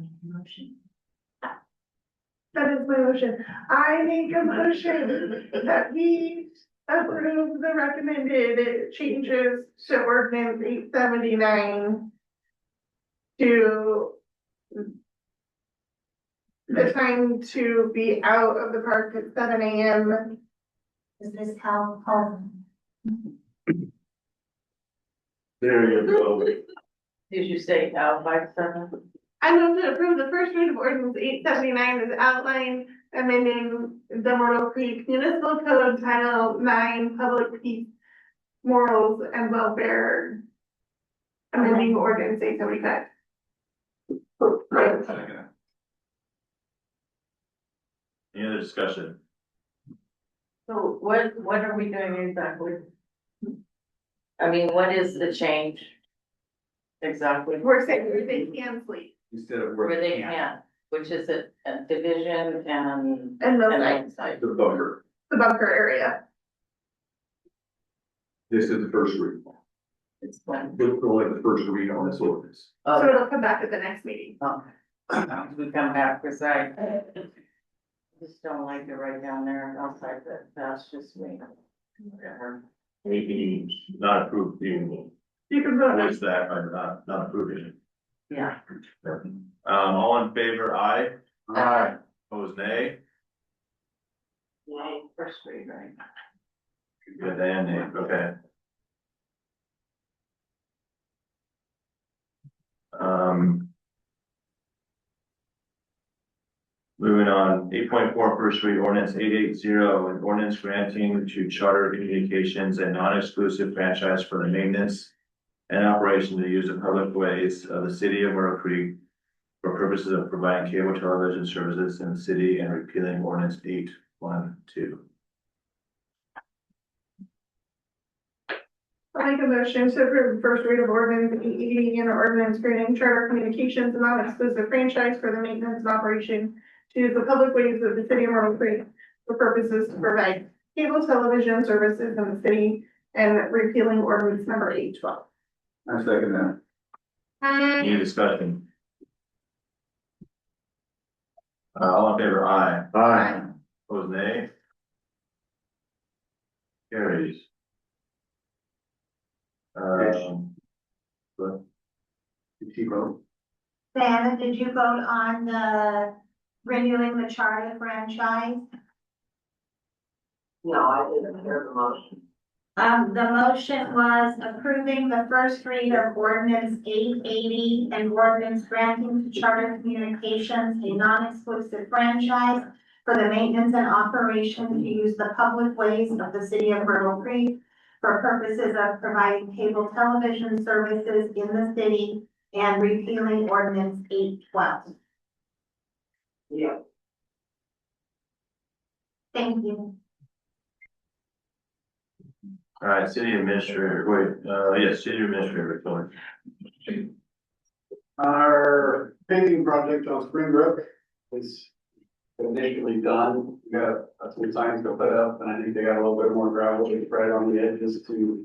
is my motion. I make a motion that we approve the recommended changes to ordinance 879 to the time to be out of the park at 7 AM. Is this helpful? There you go. Did you say out by 7? I move to approve the first read of ordinance 879 as outlined, amending the Myrtle Creek Municipal Code Title 9 Public Peace, Morals and Welfare. Amending ordinance 875. Any other discussion? So what are we doing exactly? I mean, what is the change? Exactly, We're saying where they can sleep Instead of where where they they can't. can, which is a division and. and those and like outside. The bunker. the bunker area. This is the first read. It's one. We're only the first read on this ordinance. So it'll come back at the next meeting. We come back, cause I just don't like it right down there outside, but that's just me. Whatever. We not approve, you You can vote voice that by not approving it. Yeah. All in favor, aye. Aye. Opposed, nay. Yay, first read, right? Good, and nay, okay. Moving on, 8.4 first read ordinance 880, an ordinance granting to Charter Communications a non-exclusive franchise for the maintenance and operation to use the public ways of the city of Myrtle Creek for purposes of providing cable television services in the city and repealing ordinance 812. I make a motion to approve the first read of ordinance 880 and ordinance granting Charter Communications a non-exclusive franchise for the maintenance and operation to use the public ways of the city of Myrtle Creek for purposes to provide cable television services in the city and repealing ordinance number 812. I second that. Any discussion? All in favor, aye. Aye. Opposed, nay. Carries. But Did she vote? Diana, did you vote on the renewing the charter franchise? No, I didn't hear the motion. The motion was approving the first read of ordinance 880 and ordinance granting to Charter Communications a non-exclusive franchise for the maintenance and operation to use the public ways of the city of Myrtle Creek for purposes of providing cable television services in the city and repealing ordinance 812. Yeah. Thank you. all right, city administrator, yes, city administrator, Tony. Our paving project on Springbrook is initially done. We got some signs to put up, and I think they got a little bit more gravel to spread on the edges to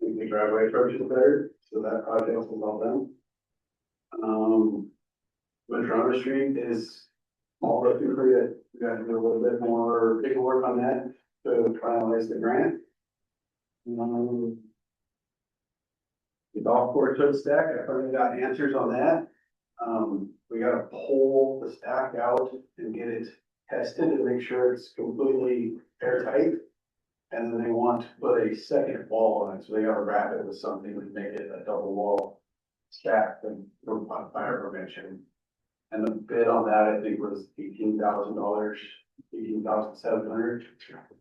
make the driveway approaches better, so that project is all done. Madrona Street is all looking pretty good. We got to do a little bit more paperwork on that to finalize the grant. The golf course hood stack, I finally got answers on that. We gotta pull the stack out and get it tested to make sure it's completely airtight. And then they want to put a second wall on it, so they gotta wrap it with something to make it a double wall stack and for fire prevention. And the bid on that, I think, was $18,000, $18,700.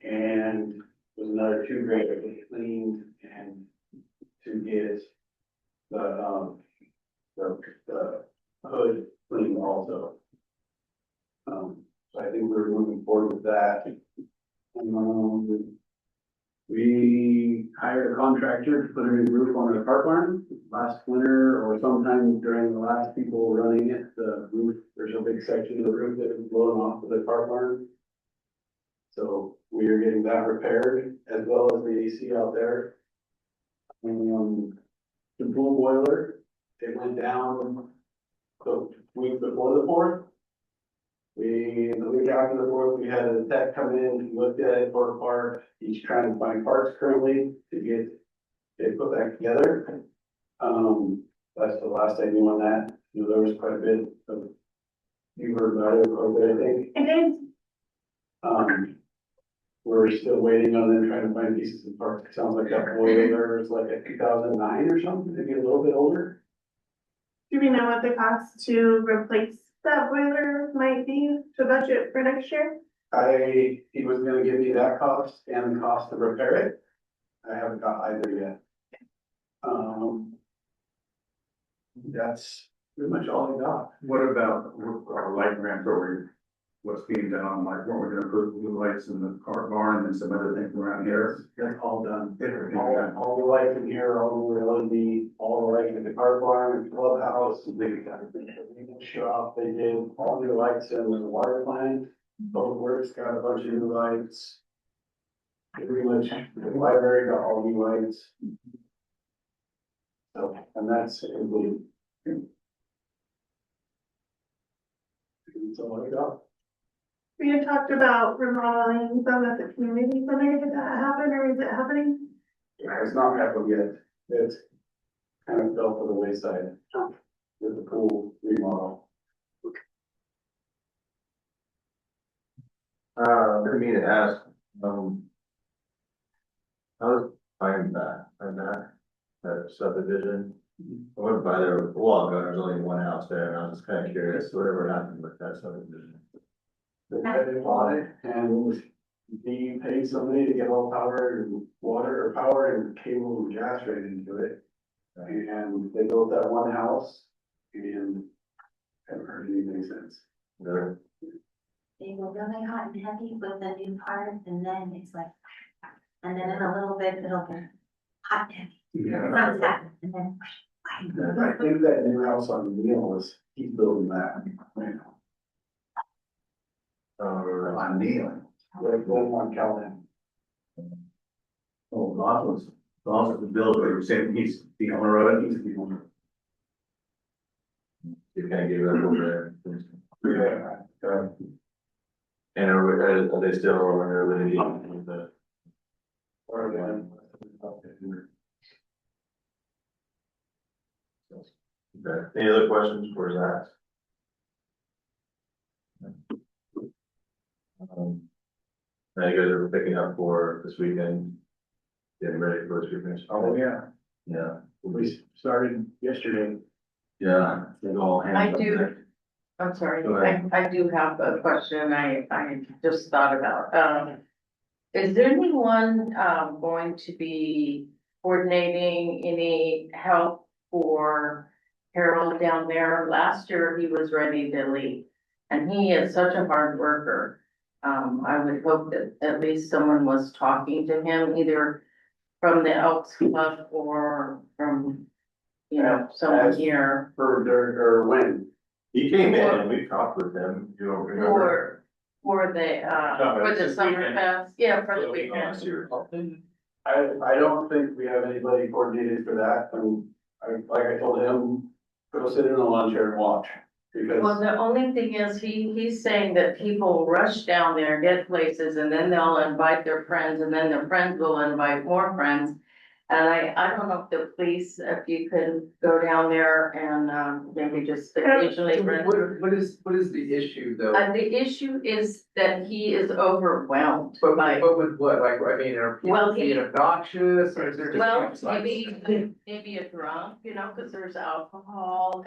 And there's another $2,000 to get cleaned and to get the hood cleaned also. So I think we're moving forward with that. We hired a contractor to put a new roof on the car barn last winter or sometime during the last people running it, the roof, there's a big section of the roof that was blown off of the car barn. So we are getting that repaired as well as the AC out there. The pool boiler, it went down the week before the 4th. The week after the 4th, we had a tech come in, he looked at it for a part. He's trying to find parts currently to get it put back together. That's the last I knew on that. You know, there was quite a bit of, you heard about it quite a bit, I think. I did. We're still waiting on them trying to find pieces and parts. It sounds like that boiler is like a 2009 or something, maybe a little bit older. Do we know what the cost to replace that boiler might be to budget for next year? He was gonna give me that cost and the cost to repair it. I haven't got either yet. That's pretty much all I got. What about our light grant program? What's being done, like, what we're gonna put blue lights in the car barn and some other things around here? That's all done. All the lights in here, all the LED, all the lights in the car barn, the clubhouse, the shop, they did all new lights in the water plant. Both works got a bunch of new lights. Pretty much, the library got all new lights. So, and that's complete. That's all I got. We had talked about remodeling some of the community center. Did that happen or is it happening? It's not happened yet. It's kind of fell to the wayside with the pool remodel. For me to ask, I was fine that subdivision. I went by there a while ago, there's only one house there, and I was just kind of curious, whatever happened with that subdivision. They bought it and he paid somebody to get all power and water or power and cable and gas right into it. And they built that one house and haven't heard anything since. They were really hot and heavy with the new part, and then it's like, and then in a little bit, it'll be hot and heavy. Yeah. From that, and then. I think that new house on the Neil is, he's building that right now. On Neil. Like one on Calvin. long as the builder was saying he's the owner of it, he's the owner. You can't give that over there. Yeah. And are they still under litigation with the? Or then. Okay, any other questions for Zach? Now you guys are picking up for this weekend, getting ready for this weekend. Oh, yeah. Yeah. We started yesterday. Yeah. They all hands I on do. deck. I'm sorry, Go ahead. I do have a question I just thought about. Is there anyone, going to be coordinating any help for Harold down there? Last year, he was ready to leave, and he is such a hard worker. I would hope that at least someone was talking to him, either from the Elks Club or from, you know, someone here. Or when? He came in and we talked with him, you don't remember? For the, for the this summer weekend. fest, yeah, for the Last weekend. year. I don't think we have anybody coordinated for that, like I told him, go sit in the lawn chair and watch. Because Well, the only thing is, he's saying that people rush down there, get places, and then they'll invite their friends, and then their friends will invite more friends. And I don't know if the police, if you could go down there and, maybe just occasionally. So what is the issue though? The issue is that he is overwhelmed But by, with what, like, I mean, are Well, people being obnoxious, or is there just? well, maybe a drunk, you know, cause there's alcohol,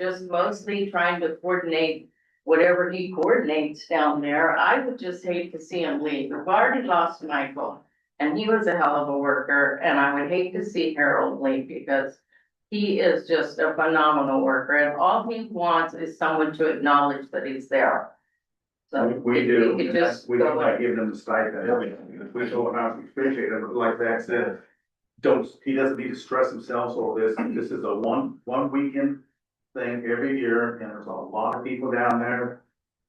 just mostly trying to coordinate whatever he coordinates down there. I would just hate to see him leave. We've already lost Michael, and he was a hell of a worker, and I would hate to see Harold leave because he is just a phenomenal worker, and all he wants is someone to acknowledge that he's there. So We if do, could and that's, just we go don't like with- giving them the stipend, we don't have to appreciate it, but like Zach said. He doesn't need to stress himself over this is a one weekend thing every year, and there's a lot of people down there.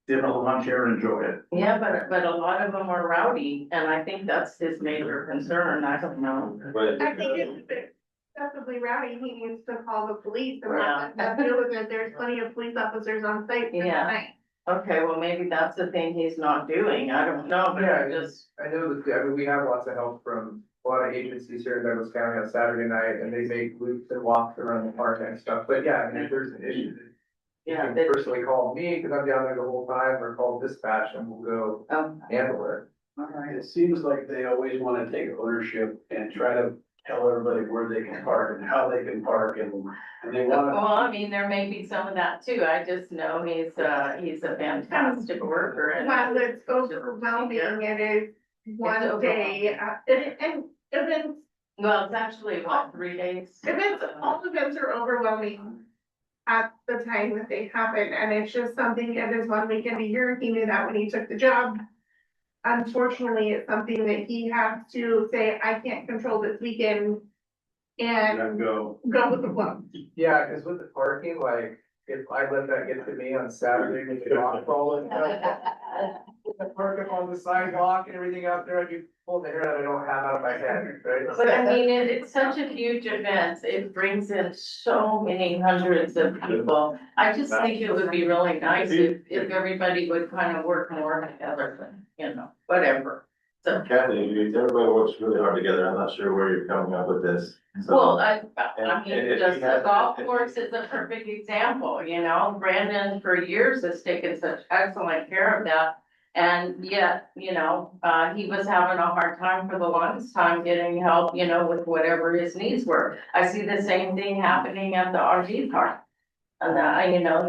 Sit on the lawn chair and enjoy it. Yeah, but a lot of them are rowdy, and I think that's his major concern, I don't know. But I think it's excessively rowdy, he needs to call the police and Yeah. have deal with it, there's plenty of police officers on site for Yeah. that night. Okay, well, maybe that's the thing he's not doing, I don't know, but Yeah, I just, I know that, I mean, we have lots of help from a lot of agencies here in Douglas County on Saturday night, and they make loops and walks around the park and stuff, but yeah, I mean, if there's an issue. You yeah, can they, personally call me, cause I'm down there the whole time, or call dispatch and we'll go handle it. all right. it seems like they always wanna take ownership and try to tell everybody where they can park and how they can park and they wanna. Well, I mean, there may be some of that too, I just know he's a fantastic worker and. While it's overwhelming, it is one day, and events, Well, it's actually, what, 3 days? all events are overwhelming at the time that they happen, and it's just something, it is one weekend a year, he knew that when he took the job. Unfortunately, it's something that he has to say, I can't control this weekend, and Go. go with the flow. Yeah, cause with the parking, like, if I let that get to me on Saturday with the dog crawling. Park up on the sidewalk and everything out there, I can pull the hair that I don't have out of my head, right? But I mean, it's such a huge event, it brings in so many hundreds of people. I just think it would be really nice if everybody would kind of work more together, you know, whatever. So, Kathy, everybody works really hard together, I'm not sure where you're coming up with this. So- well, I And mean, if just he the has- golf course is a perfect example, you know, Brandon for years has taken such excellent care of that. And yet, you know, he was having a hard time for the longest time getting help, you know, with whatever his needs were. I see the same thing happening at the RV park. And, you know,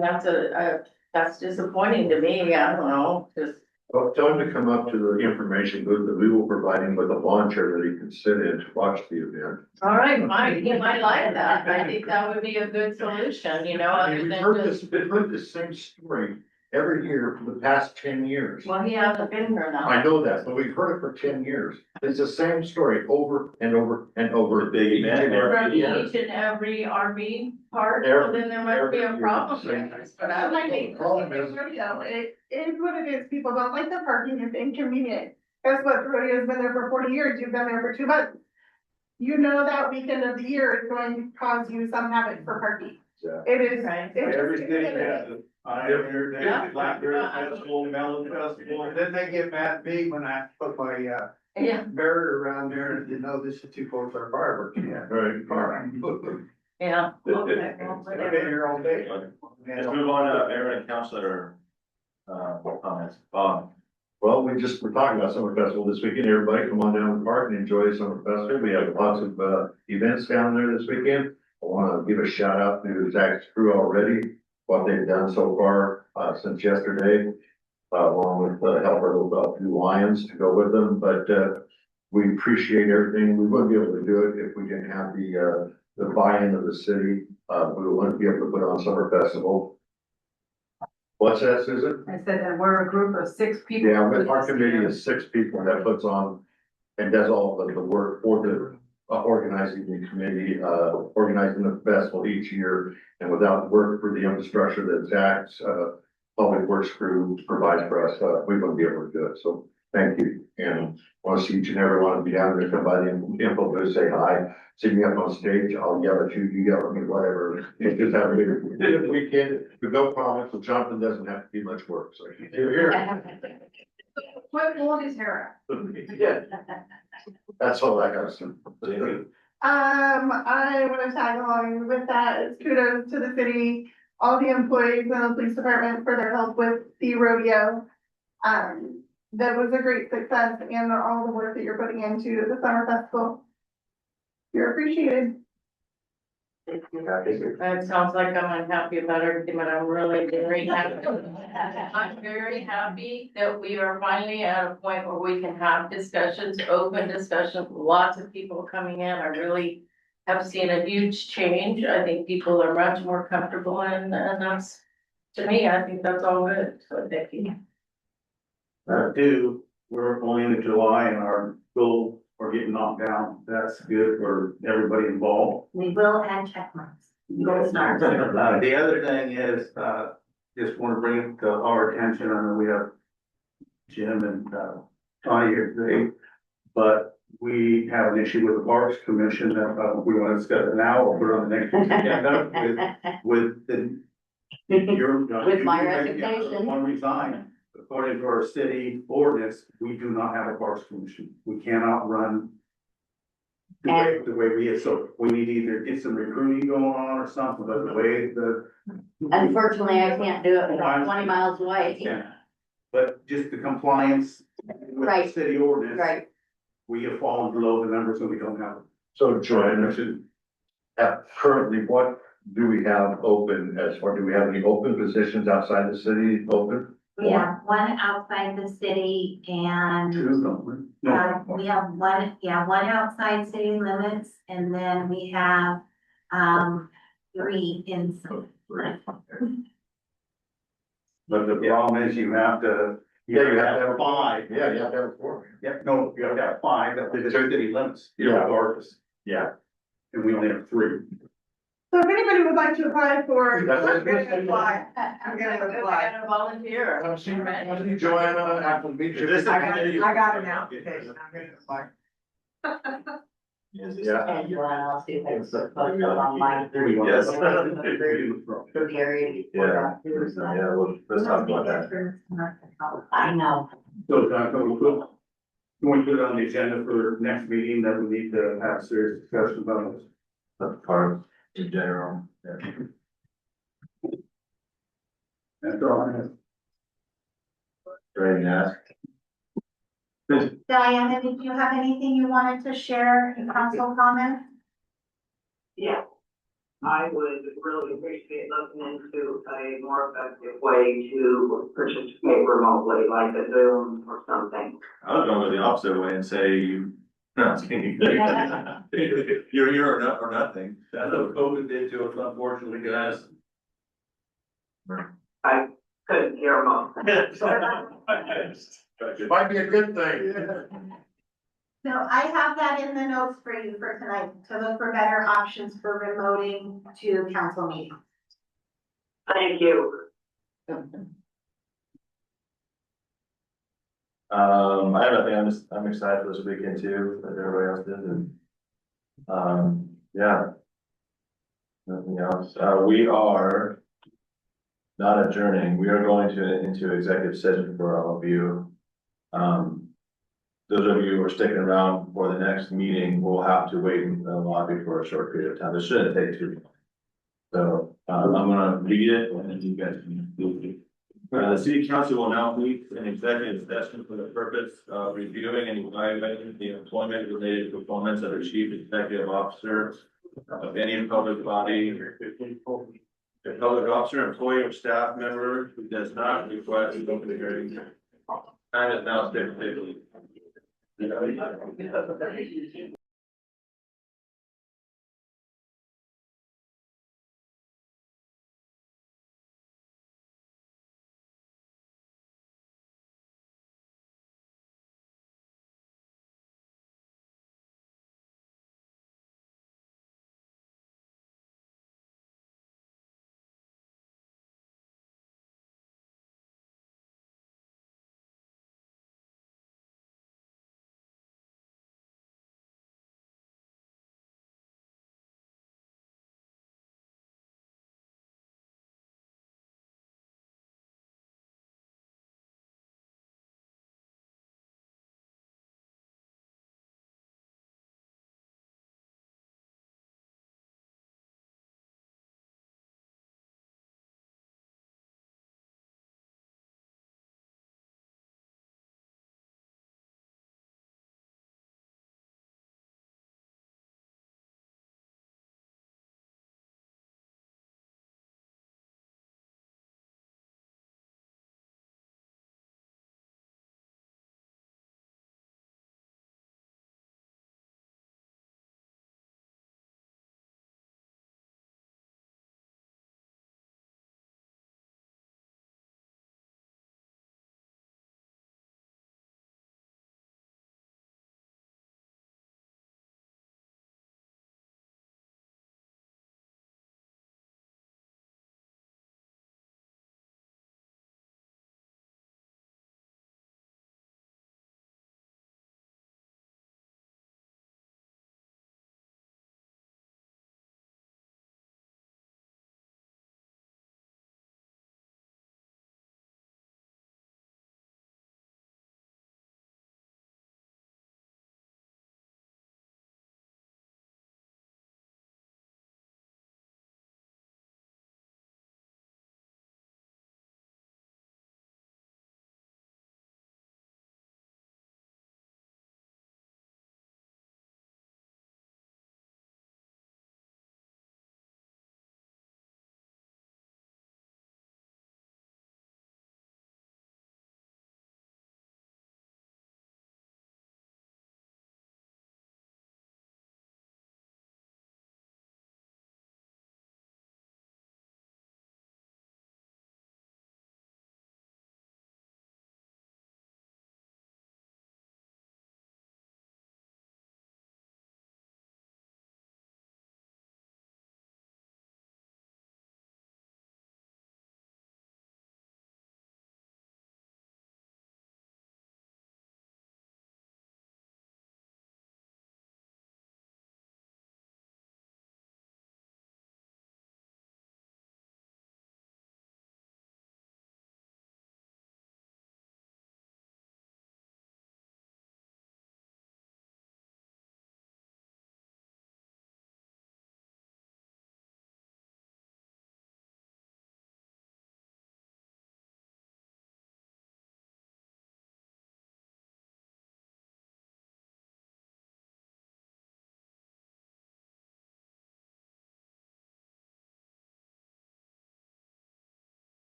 that's disappointing to me, I don't know, just. Well, tell him to come up to the information booth that we will provide him with a lawn chair that he can sit in to watch the event. All right, fine, he might like that, I think that would be a good solution, you know, I other mean, than just, we've heard the same story every year for the past 10 years. well, he hasn't been here now. I know that, but we've heard it for 10 years. It's the same story over and over and over. The big event, From yeah. each and every RV park, Every- well, then there must be a every problem year. there, but I Like, like. problem is- it is what it is, people don't like the parking, it's inconvenient. Guess what, the rodeo's been there for 40 years, you've been there for 2 months. You know that weekend of the year is going to cause you some havoc for parking. Yeah. It is. Right. it's Every just- city has a Pioneer Day, Yeah. Blackberry Festival, Melon Festival. Then they get mad at me when I put my, Yeah, barrier around there and you know this is too close to our fireworks. Yeah. Right. yeah. I've been here all day. Let's move on to Mayor and Councilor, comments. Bob. Well, we're talking about Summer Festival this weekend. Everybody come on down to the park and enjoy Summer Festival. We have lots of, events down there this weekend. I want to give a shout out to Zach's crew already, what they've done so far, since yesterday. Along with the helper of a few Lions to go with them, but, we appreciate everything. We wouldn't be able to do it if we didn't have the buy-in of the city. We wouldn't be able to put on Summer Festival. What's that, Susan? I said that we're a group of 6 people. Yeah, our committee is 6 people that puts on and does all of the work for the organizing the committee, organizing the festival each year. And without the work for the infrastructure that Zach's public works crew provides for us, we wouldn't be able to do it. So thank you. And want to see each and every one of you down there, come by the info booth, say hi, see me up on stage. I'll yell at you, you yell at me, whatever. It's just have a good weekend. With no promise, so Jonathan doesn't have to do much work. So you're here. What won't his hair Yeah, that's all I got to say. I want to tag along with that. It's kudos to the city, all the employees and the police department for their help with the rodeo. That was a great success and all the work that you're putting into the summer festival. You're appreciated. It sounds like I'm unhappy about everything, but I'm really very happy. I'm very happy that we are finally at a point where we can have discussions, open discussions, lots of people coming in. I really have seen a huge change. I think people are much more comfortable and that's, to me, I think that's all good. So thank you. We're going into July and our goals are getting knocked down. That's good for everybody involved. We will add check marks. Gold stars. The other thing is, just want to bring it to our attention, I know we have Jim and, Tony here today, but we have an issue with the Parks Commission that, we want to discuss it now or put it on the next agenda with the. With my resignation. One resign. According to our city ordinance, we do not have a Parks Commission. We cannot run the way we is. So we need to either get some recruiting going on or something, but the way the. Unfortunately, I can't do it from 20 miles away. Yeah. But just the compliance with the Right. city ordinance. Right. We have fallen below the numbers and we don't have. So Joanne, currently, what do we have open as far, do we have any open positions outside the city open? We have one outside the city and Two, don't we? No. we have one outside city limits and then we have, 3 inside. But the problem is you have to. You have to have 5. Yeah, you have to have 4. Yeah, no, you have to have 5, that the city limits, Yeah. regardless, Yeah. and we only have 3. So if anybody would like to apply for. That's what I'm gonna apply. I'm gonna apply. I'm volunteer. Come see Joanna after the meeting. This is- I got an application. I'm gonna apply. Yeah. I'll see if I can Yes. post it online. Yes. For Gary. Yeah. Yeah, well, let's talk about that. I know. So, can we put it on the agenda for next meeting that we need to have serious discussion about this? That's part in general. Yeah. That's all I have. Ready to ask? Diana, did you have anything you wanted to share in council comment? Yeah. I would really appreciate looking into a more effective way to participate remotely, like a Zoom or something. I would go the opposite way and say you, no, I'm kidding. You're here or nothing. That's what COVID did to us, unfortunately, guys. I couldn't hear most. It might be a good thing. So I have that in the notes for you for tonight, to look for better options for remoting to council meetings. Thank you. I have nothing, I'm excited for this weekend too, like everybody else did, and, yeah. Nothing else, we are not adjourning, we are going into executive session for all of you. Those of you who are sticking around for the next meeting will have to wait in the lobby for a short period of time, this shouldn't take too long. So, I'm gonna read it, and then you guys can. The city council will now meet in executive session for the purpose of reviewing and evaluating the employment related performance of the chief executive officer of any public body. A public officer, employee, or staff member who does not request an open hearing. Time is now 6:50.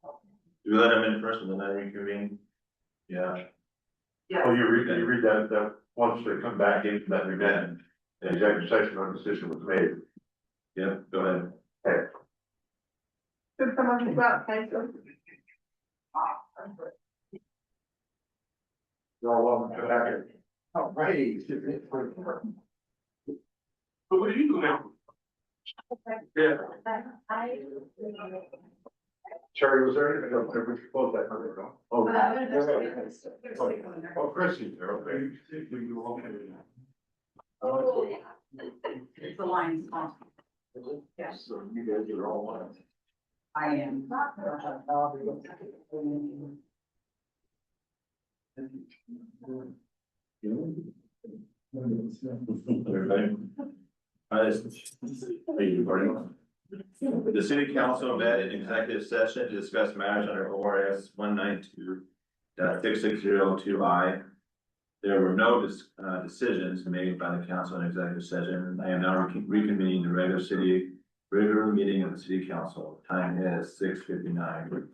Do we let them in first and then I reconvene? Yeah. Yeah. Oh, you read that once they come back into that event, the executive session or decision was made. Yep, go ahead. Could someone go outside? You're all welcome to back in. All right. But what do you do now? Yeah. Terry, was there anything else there? We should close that conversation. Oh. Oh, Chrissy, there, okay. You all can- It's the lines on. Yes. So you guys are all on. I am. Everybody? Are you recording? The city council met in executive session to discuss matters under ORS 192.6602I. There were no decisions made by the council in executive session. I am now reconvening the regular meeting of the city council. Time is 6:59.